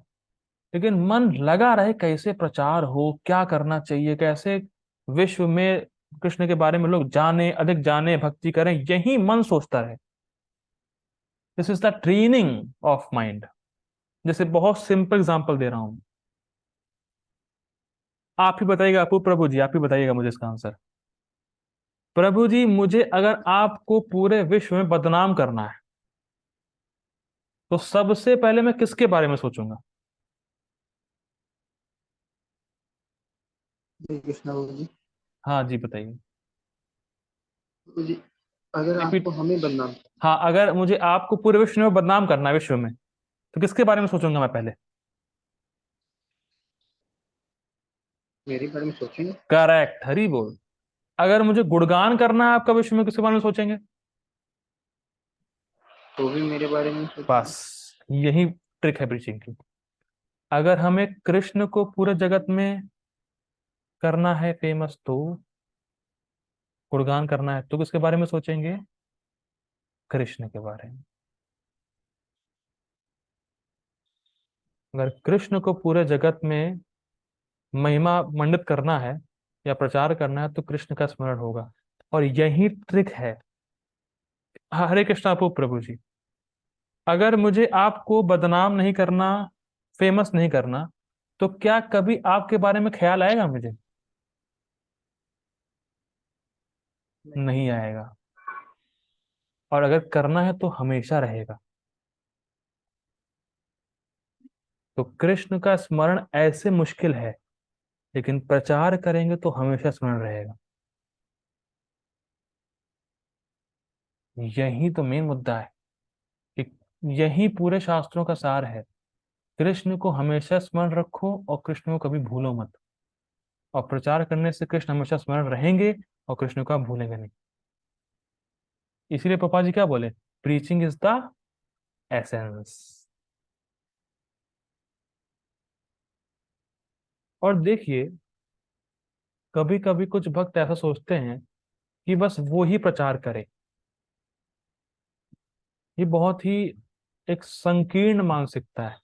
लेकिन मन लगा रहे कैसे प्रचार हो, क्या करना चाहिए, कैसे विश्व में कृष्ण के बारे में लोग जाने, अधिक जाने, भक्ति करें, यही मन सोचता रहे। This is the training of mind. जैसे बहुत सिंपल एग्जांपल दे रहा हूं, आप ही बताइएगा, अपू प्रभु जी आप ही बताइएगा मुझे इसका आंसर। प्रभु जी मुझे अगर आपको पूरे विश्व में बदनाम करना है तो सबसे पहले मैं किसके बारे में सोचूंगा? हरे कृष्णा बाबू जी। हाँ जी बताइए। बाबू जी, अगर रिपीट। आपको हमें बदनाम हाँ, अगर मुझे आपको पूरे विश्व में बदनाम करना है, विश्व में, तो किसके बारे में सोचूंगा मैं पहले? मेरे बारे में सोचेंगे करेक्ट, हरी बोल। अगर मुझे गुणगान करना है आपका विश्व में, किसके बारे में सोचेंगे? तो भी मेरे बारे में सोचेंगे। बस यही ट्रिक है ब्रीचिंग की। अगर हमें कृष्ण को पूरे जगत में करना है फेमस, तो गुणगान करना है तो किसके बारे में सोचेंगे? कृष्ण के बारे में। अगर कृष्ण को पूरे जगत में महिमा मंडित करना है या प्रचार करना है तो कृष्ण का स्मरण होगा। और यही ट्रिक है। हरे कृष्णा आपको प्रभु जी, अगर मुझे आपको बदनाम नहीं करना, फेमस नहीं करना, तो क्या कभी आपके बारे में ख्याल आएगा मुझे? नहीं। नहीं आएगा। और अगर करना है तो हमेशा रहेगा। तो कृष्ण का स्मरण ऐसे मुश्किल है, लेकिन प्रचार करेंगे तो हमेशा स्मरण रहेगा। यही तो मेन मुद्दा है कि यही पूरे शास्त्रों का सार है। कृष्ण को हमेशा स्मरण रखो और कृष्ण को कभी भूलो मत। और प्रचार करने से कृष्ण हमेशा स्मरण रहेंगे और कृष्ण को आप भूलेंगे नहीं। इसीलिए पापा जी क्या बोले? Preaching is the essence. और देखिए, कभी कभी कुछ भक्त ऐसा सोचते हैं कि बस वो ही प्रचार करे। ये बहुत ही एक संकीर्ण मानसिकता है।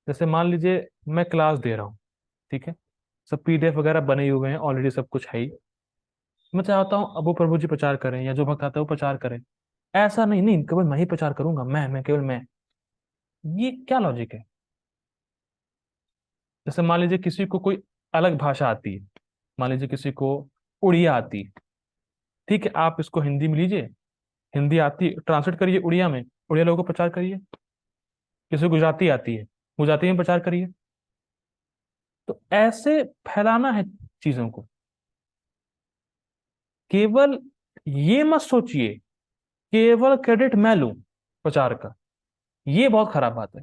जैसे मान लीजिए मैं क्लास दे रहा हूँ, ठीक है, सब PDF वगैरह बने हुए हैं ऑलरेडी, सब कुछ है ही। मैं चाहता हूँ अब वो प्रभु जी प्रचार करें या जो भक्त आता है वो प्रचार करें। ऐसा नहीं, नहीं केवल मैं ही प्रचार करूंगा, मैं केवल मैं। ये क्या लॉजिक है? जैसे मान लीजिए किसी को कोई अलग भाषा आती है, मान लीजिए किसी को उड़िया आती है, ठीक है, आप इसको हिंदी में लीजिए, हिंदी आती ट्रांसलेट करिए उड़िया में, उड़िया लोगों को प्रचार करिए। किसी को गुजराती आती है, गुजराती में प्रचार करिए। तो ऐसे फैलाना है चीजों को। केवल ये मत सोचिए केवल क्रेडिट मैं लूं प्रचार का, ये बहुत खराब बात है।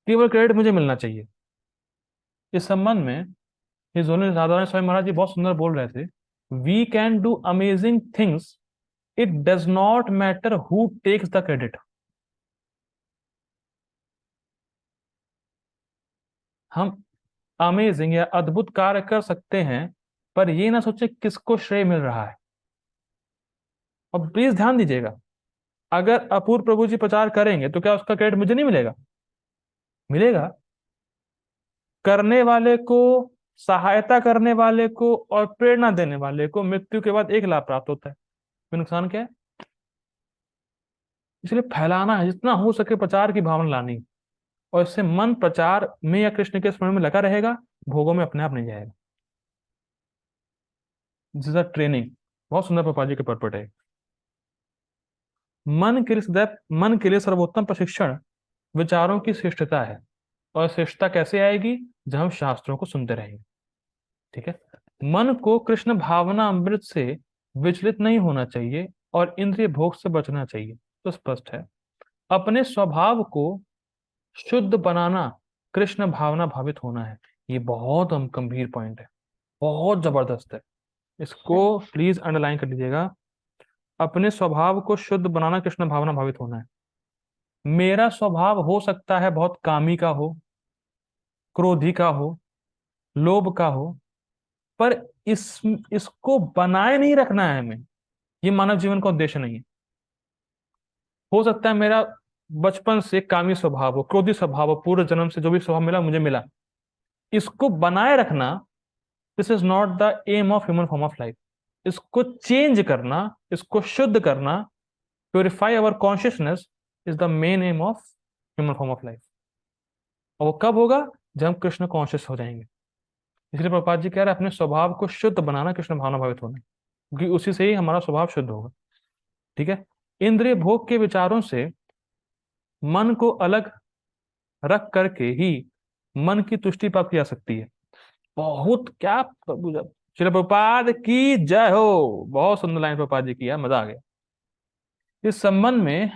केवल क्रेडिट मुझे मिलना चाहिए। इस संबंध में ये जोने साधारण स्वामी महाराज जी बहुत सुंदर बोल रहे थे, we can do amazing things, it does not matter who takes the credit. हम अमेजिंग या अद्भुत कार्य कर सकते हैं, पर ये ना सोचे किसको श्रेय मिल रहा है। और प्लीज ध्यान दीजिएगा, अगर अपूर्व प्रभु जी प्रचार करेंगे तो क्या उसका क्रेडिट मुझे नहीं मिलेगा? मिलेगा। करने वाले को, सहायता करने वाले को और प्रेरणा देने वाले को मृत्यु के बाद एक लाभ प्राप्त होता है। फिर नुकसान क्या है? इसलिए फैलाना है, जितना हो सके प्रचार की भावना लानी, और इससे मन प्रचार में या कृष्ण के स्मरण में लगा रहेगा, भोगों में अपने आप नहीं जाएगा। This is a training. बहुत सुंदर पापा जी के पर्पट है। मन के लिए सर्वोत्तम प्रशिक्षण विचारों की श्रेष्ठता है। और श्रेष्ठता कैसे आएगी? जब हम शास्त्रों को सुनते रहेंगे। ठीक है। मन को कृष्ण भावना अमृत से विचलित नहीं होना चाहिए और इंद्रिय भोग से बचना चाहिए। तो स्पष्ट है, अपने स्वभाव को शुद्ध बनाना कृष्ण भावना भावित होना है। ये बहुत गंभीर पॉइंट है, बहुत जबरदस्त है। इसको प्लीज अंडरलाइन कर लीजिएगा। अपने स्वभाव को शुद्ध बनाना कृष्ण भावना भावित होना है। मेरा स्वभाव हो सकता है बहुत कामी का हो, क्रोधी का हो, लोभ का हो, पर इसको बनाए नहीं रखना है हमें। ये मानव जीवन का उद्देश्य नहीं है। हो सकता है मेरा बचपन से कामी स्वभाव हो, क्रोधी स्वभाव हो, पूर्व जन्म से जो भी स्वभाव मिला मुझे मिला, इसको बनाए रखना, this is not the aim of human form of life. इसको चेंज करना, इसको शुद्ध करना, purify our consciousness is the main aim of human form of life. और वो कब होगा? जब हम कृष्ण कॉन्शियस हो जाएंगे। इसलिए प्रभुपाद जी कह रहे हैं अपने स्वभाव को शुद्ध बनाना कृष्ण भावना भावित होना, क्योंकि उसी से ही हमारा स्वभाव शुद्ध होगा। ठीक है। इंद्रिय भोग के विचारों से मन को अलग रख करके ही मन की तुष्टि प्राप्त की जा सकती है। बहुत क्या श्रील प्रभुपाद की जय हो। बहुत सुंदर लाइन प्रभुपाद जी की है, मजा आ गया। इस संबंध में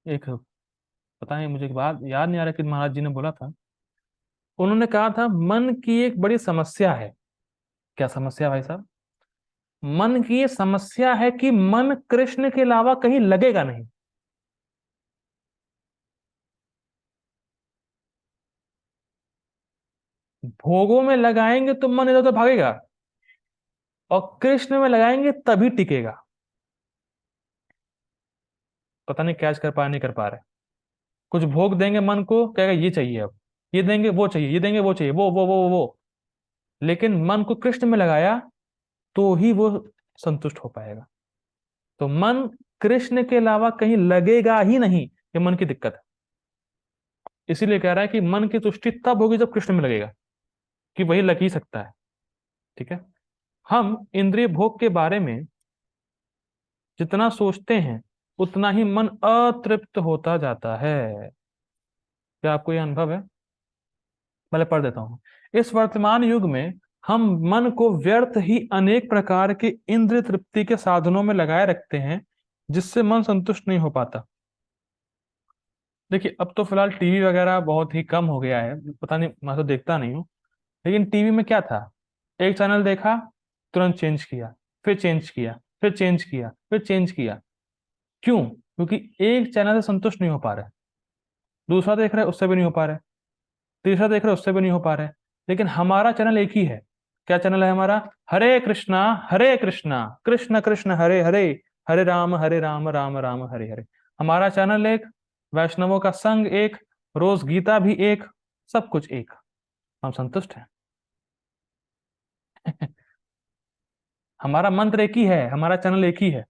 एक, पता नहीं मुझे एक बात याद नहीं आ रहा कि महाराज जी ने बोला था। उन्होंने कहा था मन की एक बड़ी समस्या है। क्या समस्या भाई साहब? मन की ये समस्या है कि मन कृष्ण के अलावा कहीं लगेगा नहीं। भोगों में लगाएंगे तो मन इधर उधर भागेगा, और कृष्ण में लगाएंगे तभी टिकेगा। पता नहीं कैच कर पा नहीं कर पा रहे। कुछ भोग देंगे मन को, कहेगा ये चाहिए, अब ये देंगे वो चाहिए, ये देंगे वो चाहिए, वो। लेकिन मन को कृष्ण में लगाया तो ही वो संतुष्ट हो पाएगा। तो मन कृष्ण के अलावा कहीं लगेगा ही नहीं, ये मन की दिक्कत है। इसीलिए कह रहा है कि मन की तुष्टि तब होगी जब कृष्ण में लगेगा, कि वही लग ही सकता है। ठीक है। हम इंद्रिय भोग के बारे में जितना सोचते हैं उतना ही मन अतृप्त होता जाता है। क्या आपको यह अनुभव है? पहले पढ़ देता हूं। इस वर्तमान युग में हम मन को व्यर्थ ही अनेक प्रकार के इंद्रिय तृप्ति के साधनों में लगाए रखते हैं, जिससे मन संतुष्ट नहीं हो पाता। देखिए, अब तो फिलहाल टीवी वगैरह बहुत ही कम हो गया है, पता नहीं, मैं तो देखता नहीं हूँ। लेकिन टीवी में क्या था? एक चैनल देखा, तुरंत चेंज किया, फिर चेंज किया, फिर चेंज किया, फिर चेंज किया। क्यों? क्योंकि एक चैनल से संतुष्ट नहीं हो पा रहे, दूसरा देख रहे उससे भी नहीं हो पा रहे, तीसरा देख रहे उससे भी नहीं हो पा रहे। लेकिन हमारा चैनल एक ही है। क्या चैनल है हमारा? हरे कृष्णा कृष्ण कृष्ण हरे हरे, हरे राम राम राम हरे हरे। हमारा चैनल एक, वैष्णवों का संग एक, रोज गीता भी एक, सब कुछ एक। हम संतुष्ट हैं। हमारा मंत्र एक ही है, हमारा चैनल एक ही है,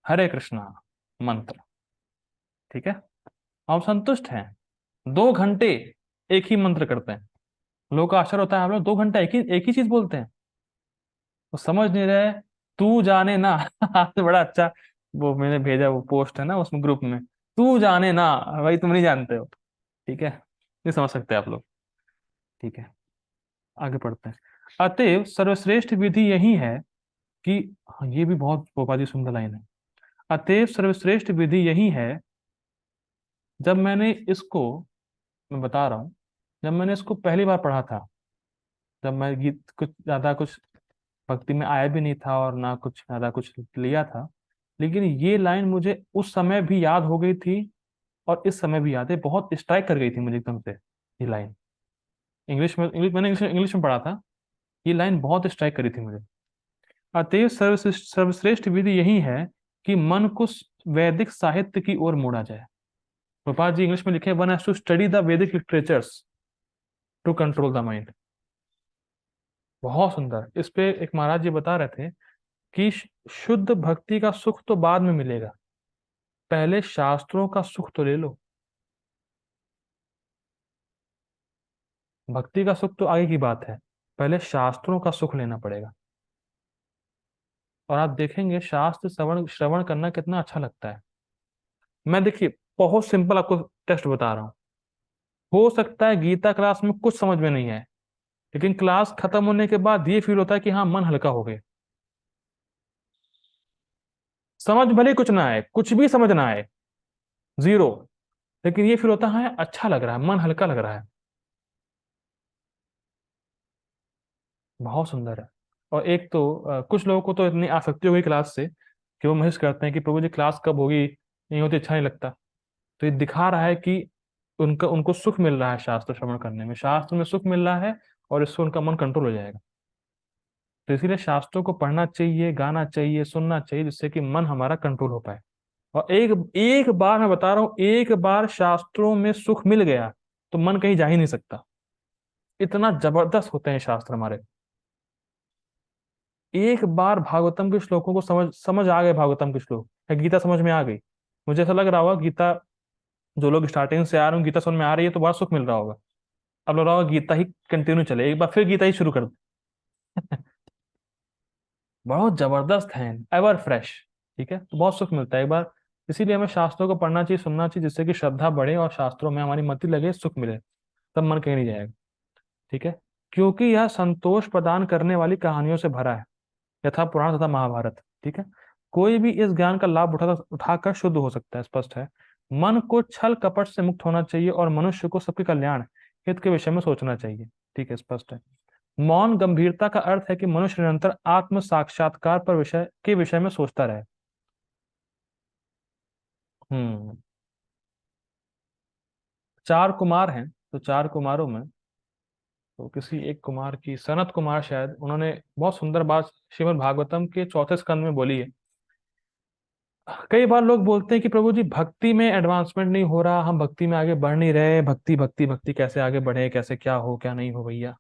हरे कृष्णा मंत्र। ठीक है। हम संतुष्ट हैं। 2 घंटे एक ही मंत्र करते हैं। लोगों का आश्चर्य होता है, हम लोग 2 घंटा एक ही चीज बोलते हैं। वो समझ नहीं रहे। तू जाने ना। आज बड़ा अच्छा वो मैंने भेजा, वो पोस्ट है ना उसमें ग्रुप में, तू जाने ना। भाई तुम नहीं जानते हो। ठीक है, नहीं समझ सकते आप लोग। ठीक है, आगे पढ़ते हैं। अतएव सर्वश्रेष्ठ विधि यही है कि, हाँ, ये भी बहुत पोपाजी सुंदर लाइन है। अतएव सर्वश्रेष्ठ विधि यही है। जब मैंने इसको, मैं बता रहा हूँ, जब मैंने इसको पहली बार पढ़ा था, जब मैं गीत कुछ ज्यादा कुछ भक्ति में आया भी नहीं था और ना कुछ ज्यादा कुछ लिया था, लेकिन ये लाइन मुझे उस समय भी याद हो गई थी और इस समय भी याद है। बहुत स्ट्राइक कर गई थी मुझे एकदम से ये लाइन। इंग्लिश में, मैंने इंग्लिश में पढ़ा था। ये लाइन बहुत स्ट्राइक करी थी मुझे। अतएव सर्वश्रेष्ठ विधि यही है कि मन को वैदिक साहित्य की ओर मोड़ा जाए। गोपाल जी इंग्लिश में लिखे, one has to study the Vedic literatures to control the mind. बहुत सुंदर। इस पे एक महाराज जी बता रहे थे कि शुद्ध भक्ति का सुख तो बाद में मिलेगा, पहले शास्त्रों का सुख तो ले लो। भक्ति का सुख तो आगे की बात है, पहले शास्त्रों का सुख लेना पड़ेगा। और आप देखेंगे शास्त्र श्रवण श्रवण करना कितना अच्छा लगता है। मैं देखिए बहुत सिंपल आपको टेस्ट बता रहा हूँ। हो सकता है गीता क्लास में कुछ समझ में नहीं आए, लेकिन क्लास खत्म होने के बाद ये फील होता है कि हाँ मन हल्का हो गया। समझ भले कुछ ना आए, कुछ भी समझ ना आए, जीरो, लेकिन ये फील होता है हाँ अच्छा लग रहा है, मन हल्का लग रहा है। बहुत सुंदर है। और एक तो कुछ लोगों को तो इतनी आसक्ति हो गई क्लास से कि वो महसूस करते हैं कि प्रभु जी क्लास कब होगी, नहीं होती अच्छा नहीं लगता। तो ये दिखा रहा है कि उनको सुख मिल रहा है शास्त्र श्रवण करने में, शास्त्र में सुख मिल रहा है, और इससे उनका मन कंट्रोल हो जाएगा। तो इसीलिए शास्त्रों को पढ़ना चाहिए, गाना चाहिए, सुनना चाहिए, जिससे कि मन हमारा कंट्रोल हो पाए। और एक एक बार मैं बता रहा हूं, एक बार शास्त्रों में सुख मिल गया तो मन कहीं जा ही नहीं सकता। इतना जबरदस्त होते हैं शास्त्र हमारे। एक बार भागवतम के श्लोकों को समझ समझ आ गए, भागवतम के श्लोक या गीता समझ में आ गई, मुझे ऐसा लग रहा होगा गीता, जो लोग स्टार्टिंग से आ रहे हैं गीता समझ में आ रही है तो बड़ा सुख मिल रहा होगा। अब लग रहा होगा गीता ही कंटिन्यू चले, एक बार फिर गीता ही शुरू कर दे। बहुत जबरदस्त है, एवर फ्रेश। ठीक है, तो बहुत सुख मिलता है एक बार। इसीलिए हमें शास्त्रों को पढ़ना चाहिए, सुनना चाहिए, जिससे कि श्रद्धा बढ़े और शास्त्रों में हमारी मति लगे, सुख मिले, तब मन कहीं नहीं जाएगा। ठीक है, क्योंकि यह संतोष प्रदान करने वाली कहानियों से भरा है, यथा पुराण तथा महाभारत। ठीक है, कोई भी इस ज्ञान का लाभ उठाकर शुद्ध हो सकता है, स्पष्ट है। मन को छल कपट से मुक्त होना चाहिए और मनुष्य को सबके कल्याण हित के विषय में सोचना चाहिए। ठीक है, स्पष्ट है। मौन गंभीरता का अर्थ है कि मनुष्य निरंतर आत्म साक्षात्कार पर विषय में सोचता रहे। हम्म। चार कुमार हैं, तो चार कुमारों में तो किसी एक कुमार की, सनत कुमार शायद, उन्होंने बहुत सुंदर बात श्रीमद् भागवतम के चौथे स्कंद में बोली है। कई बार लोग बोलते हैं कि प्रभु जी भक्ति में एडवांसमेंट नहीं हो रहा, हम भक्ति में आगे बढ़ नहीं रहे, भक्ति भक्ति भक्ति कैसे आगे बढ़े, कैसे क्या हो क्या नहीं हो भैया।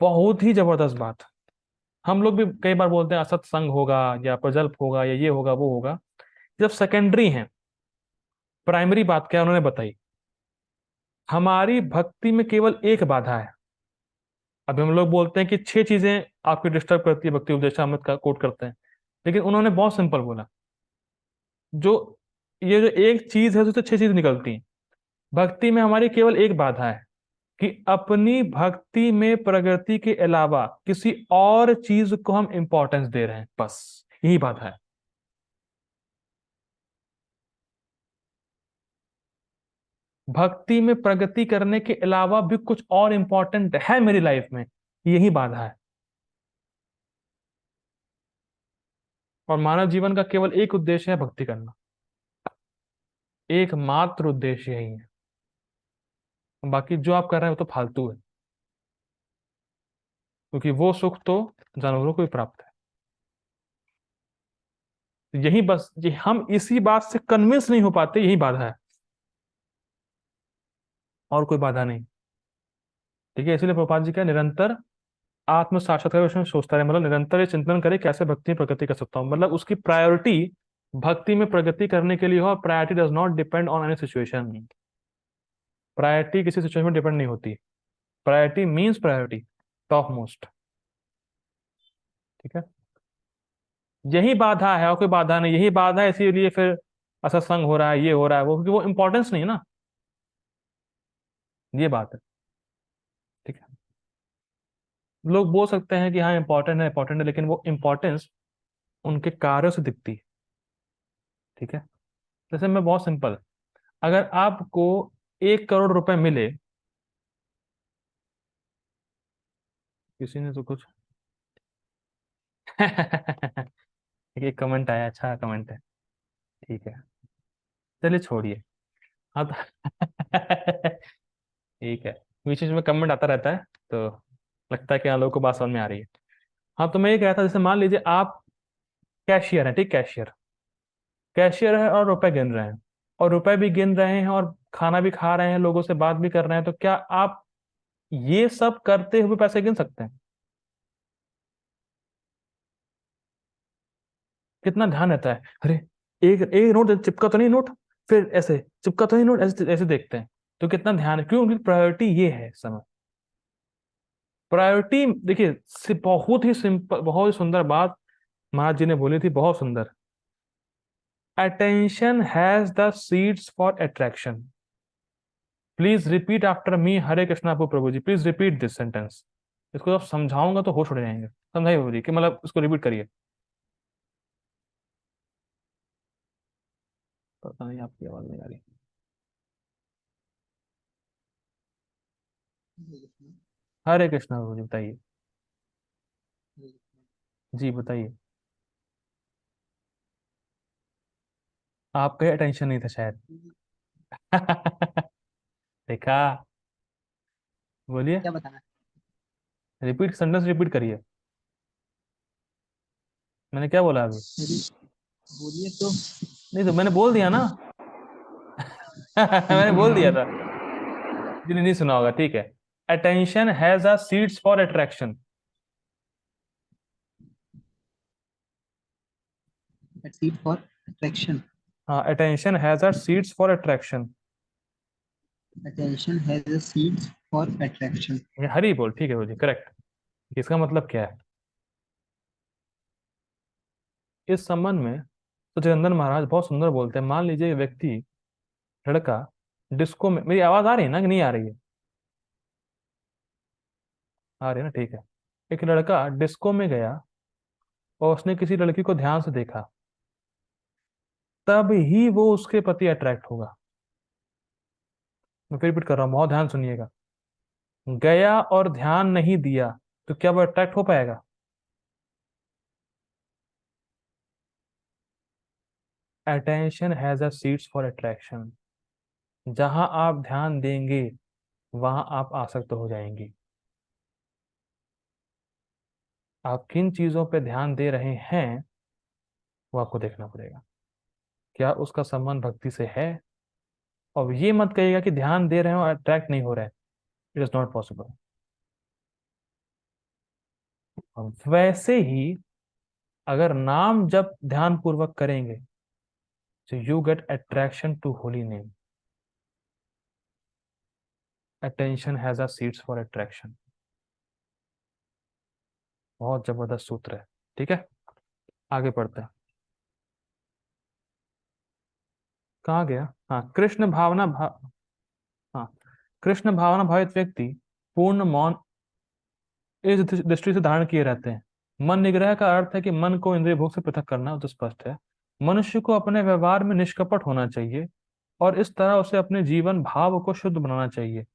बहुत ही जबरदस्त बात। हम लोग भी कई बार बोलते हैं असत्संग होगा या प्रजल्प होगा या ये होगा वो होगा, जब सेकेंडरी है। प्राइमरी बात क्या है उन्होंने बताई, हमारी भक्ति में केवल एक बाधा है। अभी हम लोग बोलते हैं कि छह चीजें आपकी डिस्टर्ब करती है, भक्ति उपदेशामृत का कोट करते हैं, लेकिन उन्होंने बहुत सिंपल बोला, जो ये जो एक चीज है उससे छह चीज निकलती हैं। भक्ति में हमारी केवल एक बाधा है कि अपनी भक्ति में प्रगति के अलावा किसी और चीज को हम इंपॉर्टेंस दे रहे हैं, बस यही बाधा है। भक्ति में प्रगति करने के अलावा भी कुछ और इंपॉर्टेंट है मेरी लाइफ में, यही बाधा है। और मानव जीवन का केवल एक उद्देश्य है भक्ति करना, एकमात्र उद्देश्य यही है। बाकी जो आप कर रहे हो तो फालतू है, क्योंकि वो सुख तो जानवरों को भी प्राप्त है। यही बस, ये हम इसी बात से कन्विंस नहीं हो पाते, यही बाधा है, और कोई बाधा नहीं। ठीक है, इसलिए प्रभुपाद जी का निरंतर आत्म साक्षात्कार के विषय में सोचता रहे, मतलब निरंतर ये चिंतन करे कैसे भक्ति में प्रगति कर सकता हूँ, मतलब उसकी प्रायोरिटी भक्ति में प्रगति करने के लिए हो। Priority does not depend on any situation. Priority किसी सिचुएशन में डिपेंड नहीं होती। Priority means priority, top most. ठीक है, यही बाधा है और कोई बाधा नहीं, यही बाधा है, इसीलिए फिर असत्संग हो रहा है, ये हो रहा है वो, क्योंकि वो इंपॉर्टेंस नहीं है ना, ये बात है। ठीक है, लोग बोल सकते हैं कि हाँ इंपॉर्टेंट है इंपॉर्टेंट है, लेकिन वो इंपॉर्टेंस उनके कार्यों से दिखती है। ठीक है, जैसे मैं बहुत सिंपल, अगर आपको 1 करोड़ रुपए मिले, किसी ने तो कुछ एक कमेंट आया, अच्छा कमेंट है। ठीक है, चलिए छोड़िए। हाँ तो ठीक है, बीच बीच में कमेंट आता रहता है, तो लगता है कि हाँ लोगों को बात समझ में आ रही है। हाँ, तो मैं ये कह रहा था, जैसे मान लीजिए आप कैशियर हैं, ठीक, कैशियर कैशियर है और रुपए गिन रहे हैं, और रुपए भी गिन रहे हैं और खाना भी खा रहे हैं, लोगों से बात भी कर रहे हैं, तो क्या आप ये सब करते हुए पैसे गिन सकते हैं? कितना ध्यान रहता है, अरे एक एक नोट चिपका तो नहीं नोट, फिर ऐसे चिपका तो नहीं नोट, ऐसे ऐसे देखते हैं। तो कितना ध्यान है, क्यों? उनकी प्रायोरिटी ये है इस समय। प्रायोरिटी देखिए, बहुत ही सिंपल, बहुत ही सुंदर बात महाराज जी ने बोली थी, बहुत सुंदर। Attention has the seeds for attraction. Please repeat after me, Hare Krishna Prabhu ji, please repeat this sentence. इसको जब समझाऊंगा तो होश उड़ जाएंगे। समझाइए प्रभु जी, कि मतलब इसको रिपीट करिए। पता नहीं, आपकी आवाज नहीं आ रही। हरे कृष्णा, हरे कृष्णा प्रभु जी, बताइए। हरे कृष्णा। जी बताइए। आपका अटेंशन नहीं था शायद। देखा। बोलिए। क्या बताना है? रिपीट, सेंटेंस रिपीट करिए। मैंने क्या बोला अभी? अरे, बोलिए तो। नहीं तो मैंने बोल दिया ना। मैंने बोल दिया था। जिन्हें नहीं सुना होगा, ठीक है। Attention has a seeds for attraction. Seat for attraction. हाँ, attention has a seeds for attraction. Attention has a seeds for attraction. ये हरी बोल, ठीक है बोलिए, करेक्ट। इसका मतलब क्या है इस संबंध में? तो जगंदर महाराज बहुत सुंदर बोलते हैं। मान लीजिए ये व्यक्ति, लड़का, डिस्को में, मेरी आवाज आ रही है ना कि नहीं आ रही है? आ रही है ना, ठीक है। एक लड़का डिस्को में गया और उसने किसी लड़की को ध्यान से देखा, तब ही वो उसके प्रति अट्रैक्ट होगा। मैं फिर रिपीट कर रहा हूँ, बहुत ध्यान सुनिएगा। गया और ध्यान नहीं दिया, तो क्या वो अट्रैक्ट हो पाएगा? Attention has a seeds for attraction. जहां आप ध्यान देंगे वहां आप आसक्त हो जाएंगी। आप किन चीजों पे ध्यान दे रहे हैं वो आपको देखना पड़ेगा। क्या उसका संबंध भक्ति से है? और ये मत कहिएगा कि ध्यान दे रहे हो और अट्रैक्ट नहीं हो रहे हैं। It is not possible. वैसे ही अगर नाम जब ध्यान पूर्वक करेंगे, so you get attraction to holy name. Attention has a seeds for attraction. बहुत जबरदस्त सूत्र है। ठीक है, आगे पढ़ते हैं। कहाँ गया? हाँ, हाँ, कृष्ण भावना भावित व्यक्ति पूर्ण मौन इस दृष्टि से धारण किए रहते हैं। मन निग्रह का अर्थ है कि मन को इंद्रिय भोग से पृथक करना, तो स्पष्ट है। मनुष्य को अपने व्यवहार में निष्कपट होना चाहिए और इस तरह उसे अपने जीवन भाव को शुद्ध बनाना चाहिए।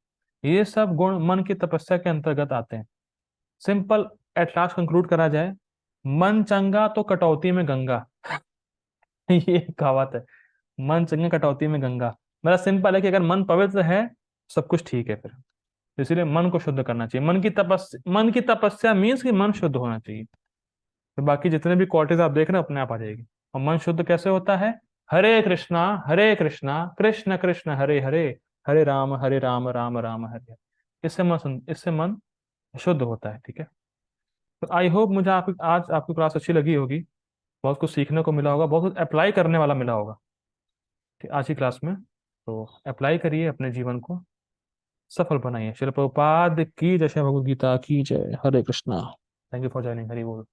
ये सब गुण मन की तपस्या के अंतर्गत आते हैं। सिंपल, एट लास्ट कंक्लूड करा जाए, मन चंगा तो कटौती में गंगा। ये कहावत है, मन चंगा कटौती में गंगा। मेरा सिंपल है कि अगर मन पवित्र है, सब कुछ ठीक है फिर। तो इसीलिए मन को शुद्ध करना चाहिए। मन की तपस्या मीन्स कि मन शुद्ध होना चाहिए। तो बाकी जितने भी क्वालिटीज आप देख रहे हैं अपने आप आ जाएगी। और मन शुद्ध कैसे होता है? हरे कृष्णा कृष्ण कृष्ण हरे हरे, हरे राम राम राम हरे हरे। इससे मन शुद्ध होता है। ठीक है, तो आई होप मुझे आप आज आपकी क्लास अच्छी लगी होगी। बहुत कुछ सीखने को मिला होगा, बहुत कुछ अप्लाई करने वाला मिला होगा, ठीक, आज की क्लास में। तो अप्लाई करिए, अपने जीवन को सफल बनाइए। शिल प्रभुपाद की जय, श्री भगवद गीता की जय। Hare Krishna. Thank you for joining. Hari बोल।